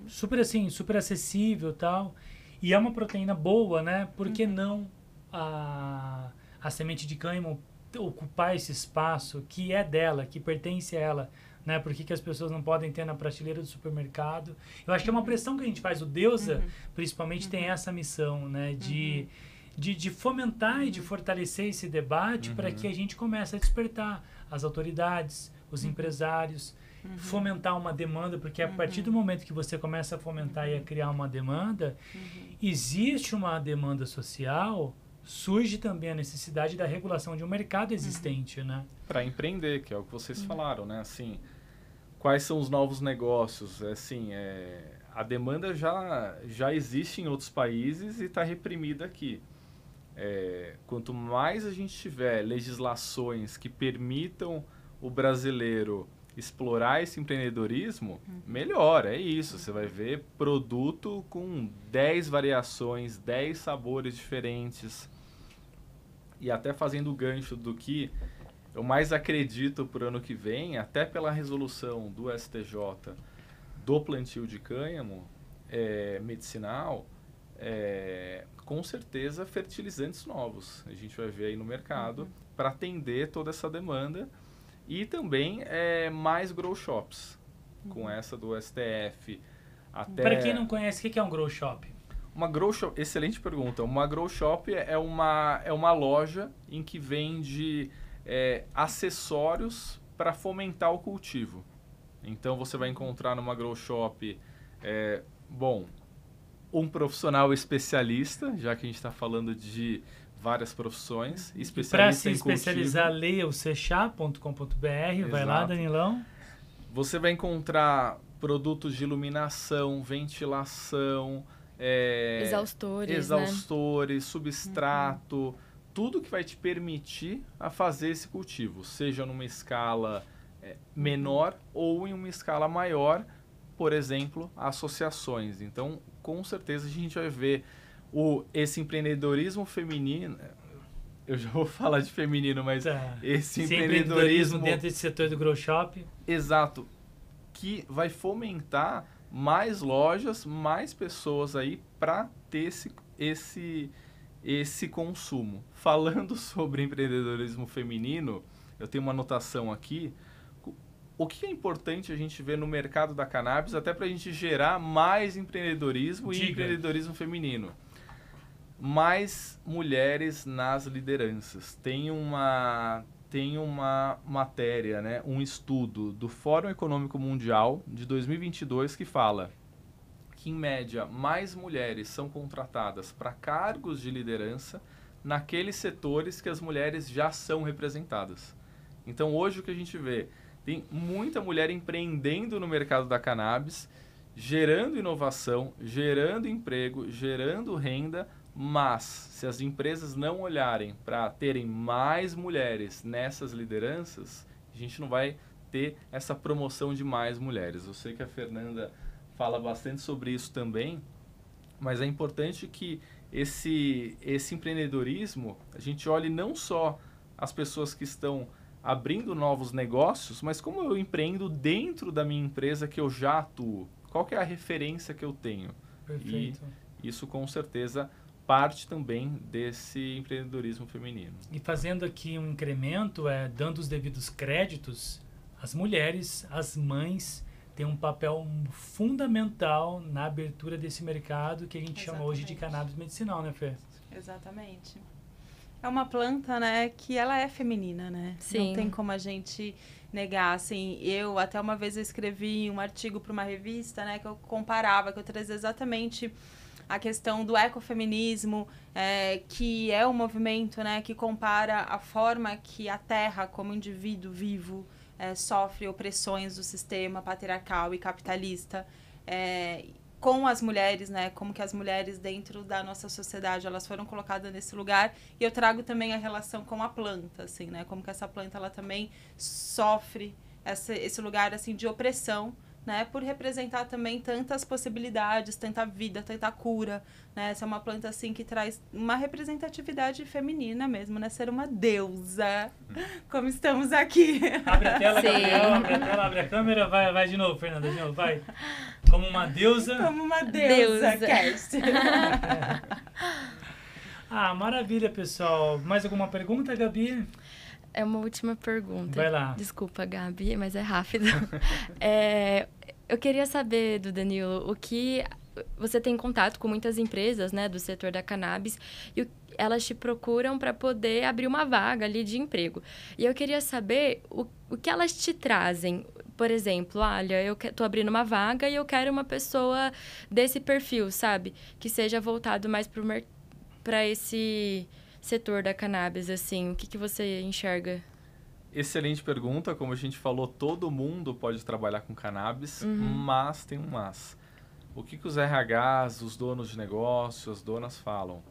Super assim, super acessível e tal. E é uma proteína boa, né? Por que não a semente de cânhamo ocupar esse espaço que é dela, que pertence a ela? Né? Por que as pessoas não podem ter na prateleira do supermercado? Eu acho que é uma pressão que a gente faz. O Deusa, principalmente, tem essa missão, né? De fomentar e de fortalecer esse debate para que a gente comece a despertar as autoridades, os empresários. fomentar uma demanda, porque a partir do momento que você começa a fomentar e a criar uma demanda, existe uma demanda social, surge também a necessidade da regulação de um mercado existente, né? Para empreender, que é o que vocês falaram, né? Assim, quais são os novos negócios? Assim, a demanda já existe em outros países e está reprimida aqui. Quanto mais a gente tiver legislações que permitam o brasileiro explorar esse empreendedorismo, melhor, é isso. Você vai ver produto com 10 variações, 10 sabores diferentes. E até fazendo o gancho do que eu mais acredito para o ano que vem, até pela resolução do STJ do plantio de cânhamo medicinal, com certeza fertilizantes novos. A gente vai ver aí no mercado para atender toda essa demanda. E também mais grow shops, com essa do STF. Para quem não conhece, o que é um grow shop? Uma grow shop, excelente pergunta. Uma grow shop é uma loja em que vende acessórios para fomentar o cultivo. Então você vai encontrar numa grow shop, um profissional especialista, já que a gente está falando de várias profissões, para se especializar, leia o sechá.com.br, vai lá, Danilão. Você vai encontrar produtos de iluminação, ventilação, exaustores, substrato, tudo que vai te permitir a fazer esse cultivo, seja numa escala menor ou em uma escala maior, por exemplo, associações. Então, com certeza a gente vai ver esse empreendedorismo feminino, eu já vou falar de feminino, mas esse empreendedorismo dentro desse setor do grow shop. Exato, que vai fomentar mais lojas, mais pessoas aí para ter esse consumo. Falando sobre empreendedorismo feminino, eu tenho uma anotação aqui. O que é importante a gente ver no mercado da cannabis, até para a gente gerar mais empreendedorismo e empreendedorismo feminino? Mais mulheres nas lideranças. Tem uma matéria, né, um estudo do Fórum Econômico Mundial de 2022 que fala que, em média, mais mulheres são contratadas para cargos de liderança naqueles setores que as mulheres já são representadas. Então, hoje, o que a gente vê? Tem muita mulher empreendendo no mercado da cannabis, gerando inovação, gerando emprego, gerando renda, mas se as empresas não olharem para terem mais mulheres nessas lideranças, a gente não vai ter essa promoção de mais mulheres. Eu sei que a Fernanda fala bastante sobre isso também, mas é importante que esse empreendedorismo, a gente olhe não só as pessoas que estão abrindo novos negócios, mas como eu empreendo dentro da minha empresa que eu já atuo. Qual que é a referência que eu tenho? Perfeito. E isso, com certeza, parte também desse empreendedorismo feminino. E fazendo aqui um incremento, dando os devidos créditos, as mulheres, as mães, têm um papel fundamental na abertura desse mercado que a gente chama hoje de cannabis medicinal, né, Fê? Exatamente. É uma planta, né, que ela é feminina, né? Sim. Não tem como a gente negar, assim. Eu, até uma vez eu escrevi um artigo para uma revista, né, que eu comparava, que eu trazia exatamente a questão do ecofeminismo, que é um movimento, né, que compara a forma que a Terra, como indivíduo vivo, sofre opressões do sistema patriarcal e capitalista, com as mulheres, né, como que as mulheres dentro da nossa sociedade, elas foram colocadas nesse lugar, e eu trago também a relação com a planta, assim, né, como que essa planta, ela também sofre esse lugar, assim, de opressão, né, por representar também tantas possibilidades, tanta vida, tanta cura, né, essa é uma planta, assim, que traz uma representatividade feminina mesmo, né, ser uma deusa, como estamos aqui. Abre a tela, Sim. Gabriel, abre a tela, abre a câmera, vai de novo, Fernanda, de novo, vai. Como uma deusa. Como uma deusa. Cast. Maravilha, pessoal. Mais alguma pergunta, Gabi? É uma última pergunta. Vai lá. Desculpa, Gabi, mas é rápido. Eu queria saber do Danilo o que você tem contato com muitas empresas, né, do setor da cannabis e elas te procuram para poder abrir uma vaga ali de emprego. E eu queria saber o que elas te trazem. Por exemplo, olha, eu tô abrindo uma vaga e eu quero uma pessoa desse perfil, sabe? Que seja voltado mais para esse setor da cannabis, assim. O que você enxerga? Excelente pergunta. Como a gente falou, todo mundo pode trabalhar com cannabis, mas tem um mas. O que os RHs, os donos de negócio, as donas falam?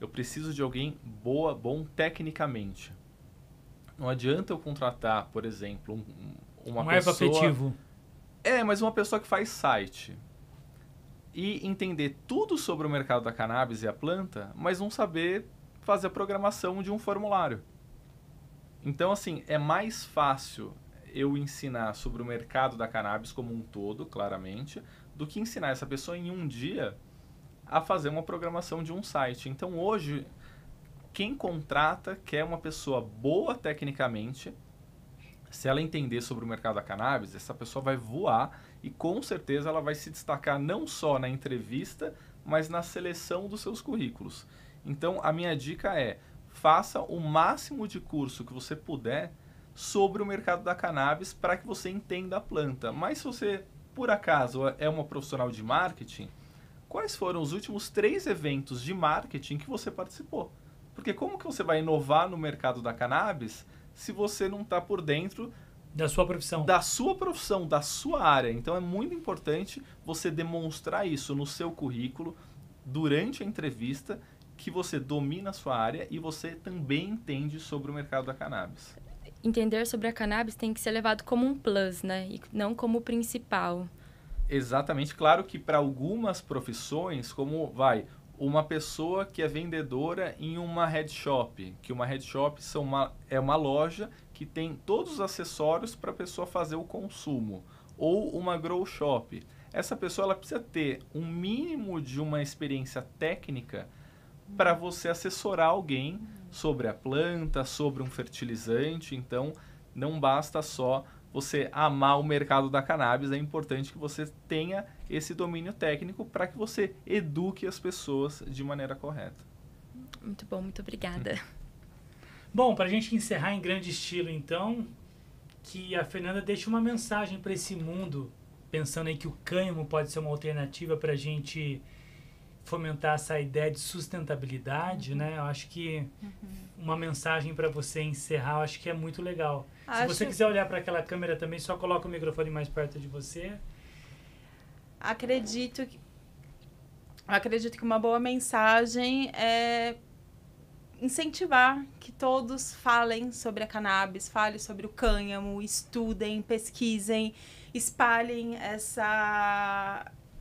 Eu preciso de alguém bom tecnicamente. Não adianta eu contratar, por exemplo, uma pessoa... afetivo. Mas uma pessoa que faz site e entender tudo sobre o mercado da cannabis e a planta, mas não saber fazer a programação de um formulário. Então, assim, é mais fácil eu ensinar sobre o mercado da cannabis como um todo, claramente, do que ensinar essa pessoa em um dia a fazer uma programação de um site. Então, hoje, quem contrata quer uma pessoa boa tecnicamente. Se ela entender sobre o mercado da cannabis, essa pessoa vai voar e, com certeza, ela vai se destacar não só na entrevista, mas na seleção dos seus currículos. Então, a minha dica é: faça o máximo de curso que você puder sobre o mercado da cannabis para que você entenda a planta. Mas se você, por acaso, é uma profissional de marketing, quais foram os últimos 3 eventos de marketing que você participou? Porque como que você vai inovar no mercado da cannabis se você não está por dentro da sua profissão, da sua área? Então é muito importante você demonstrar isso no seu currículo durante a entrevista, que você domina a sua área e você também entende sobre o mercado da cannabis. Entender sobre a cannabis tem que ser levado como um plus, né? E não como o principal. Exatamente. Claro que para algumas profissões, como uma pessoa que é vendedora em uma head shop, que uma head shop é uma loja que tem todos os acessórios para a pessoa fazer o consumo, ou uma grow shop. Essa pessoa ela precisa ter um mínimo de uma experiência técnica para você assessorar alguém sobre a planta, sobre um fertilizante. Então, não basta só você amar o mercado da cannabis, é importante que você tenha esse domínio técnico para que você eduque as pessoas de maneira correta. Muito bom, muito obrigada. Bom, para a gente encerrar em grande estilo, então, que a Fernanda deixe uma mensagem para esse mundo, pensando em que o cânhamo pode ser uma alternativa para a gente fomentar essa ideia de sustentabilidade, né? Eu acho que uma mensagem para você encerrar, eu acho que é muito legal. Se você quiser olhar para aquela câmera também, só coloca o microfone mais perto de você. Acredito que uma boa mensagem é incentivar que todos falem sobre a cannabis, falem sobre o cânhamo, estudem, pesquisem, espalhem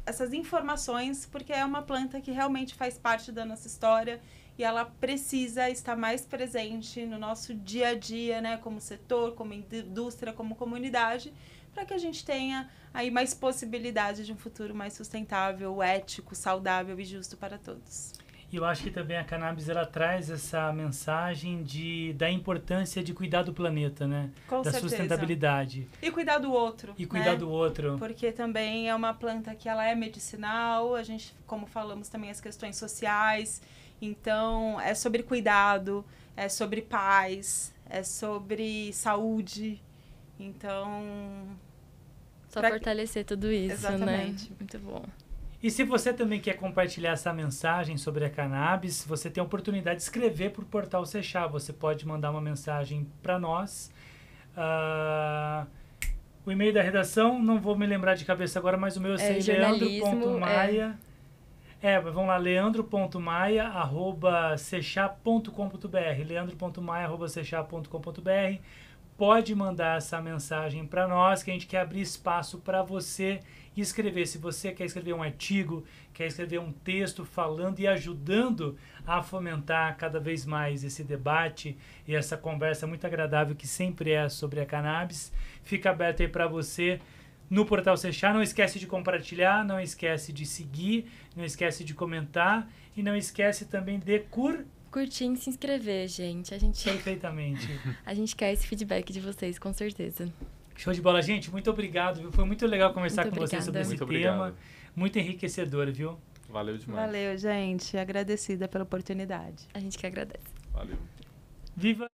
essas informações, porque é uma planta que realmente faz parte da nossa história e ela precisa estar mais presente no nosso dia a dia, né, como setor, como indústria, como comunidade, para que a gente tenha aí mais possibilidade de um futuro mais sustentável, ético, saudável e justo para todos. E eu acho que também a cannabis ela traz essa mensagem da importância de cuidar do planeta, né? Com da certeza. Sustentabilidade. E cuidar do outro. E cuidar né? do outro. Porque também é uma planta que ela é medicinal, a gente, como falamos, também as questões sociais. Então, é sobre cuidado, é sobre paz, é sobre saúde. Então... Só fortalecer tudo isso, Exatamente. né? Muito bom. E se você também quer compartilhar essa mensagem sobre a cannabis, você tem a oportunidade de escrever para o Portal Seixá. Você pode mandar uma mensagem para nós. O e-mail da redação, não vou me lembrar de cabeça agora, mas o meu é leandro.maia. Vamos lá, leandro.maia@seixá.com.br. leandro.maia@seixá.com.br. Pode mandar essa mensagem para nós, que a gente quer abrir espaço para você escrever. Se você quer escrever um artigo, quer escrever um texto falando e ajudando a fomentar cada vez mais esse debate e essa conversa muito agradável que sempre é sobre a cannabis, fica aberto aí para você no Portal Seixá. Não esquece de compartilhar, não esquece de seguir, não esquece de comentar e não esquece também de curtir e se inscrever, gente. Perfeitamente. A gente quer esse feedback de vocês, com certeza. Show de bola, gente. Muito obrigado. Foi muito legal conversar com vocês sobre esse tema. muito enriquecedora, viu? Valeu demais. Valeu, gente. Agradecida pela oportunidade. A gente que agradece. Valeu. Viva!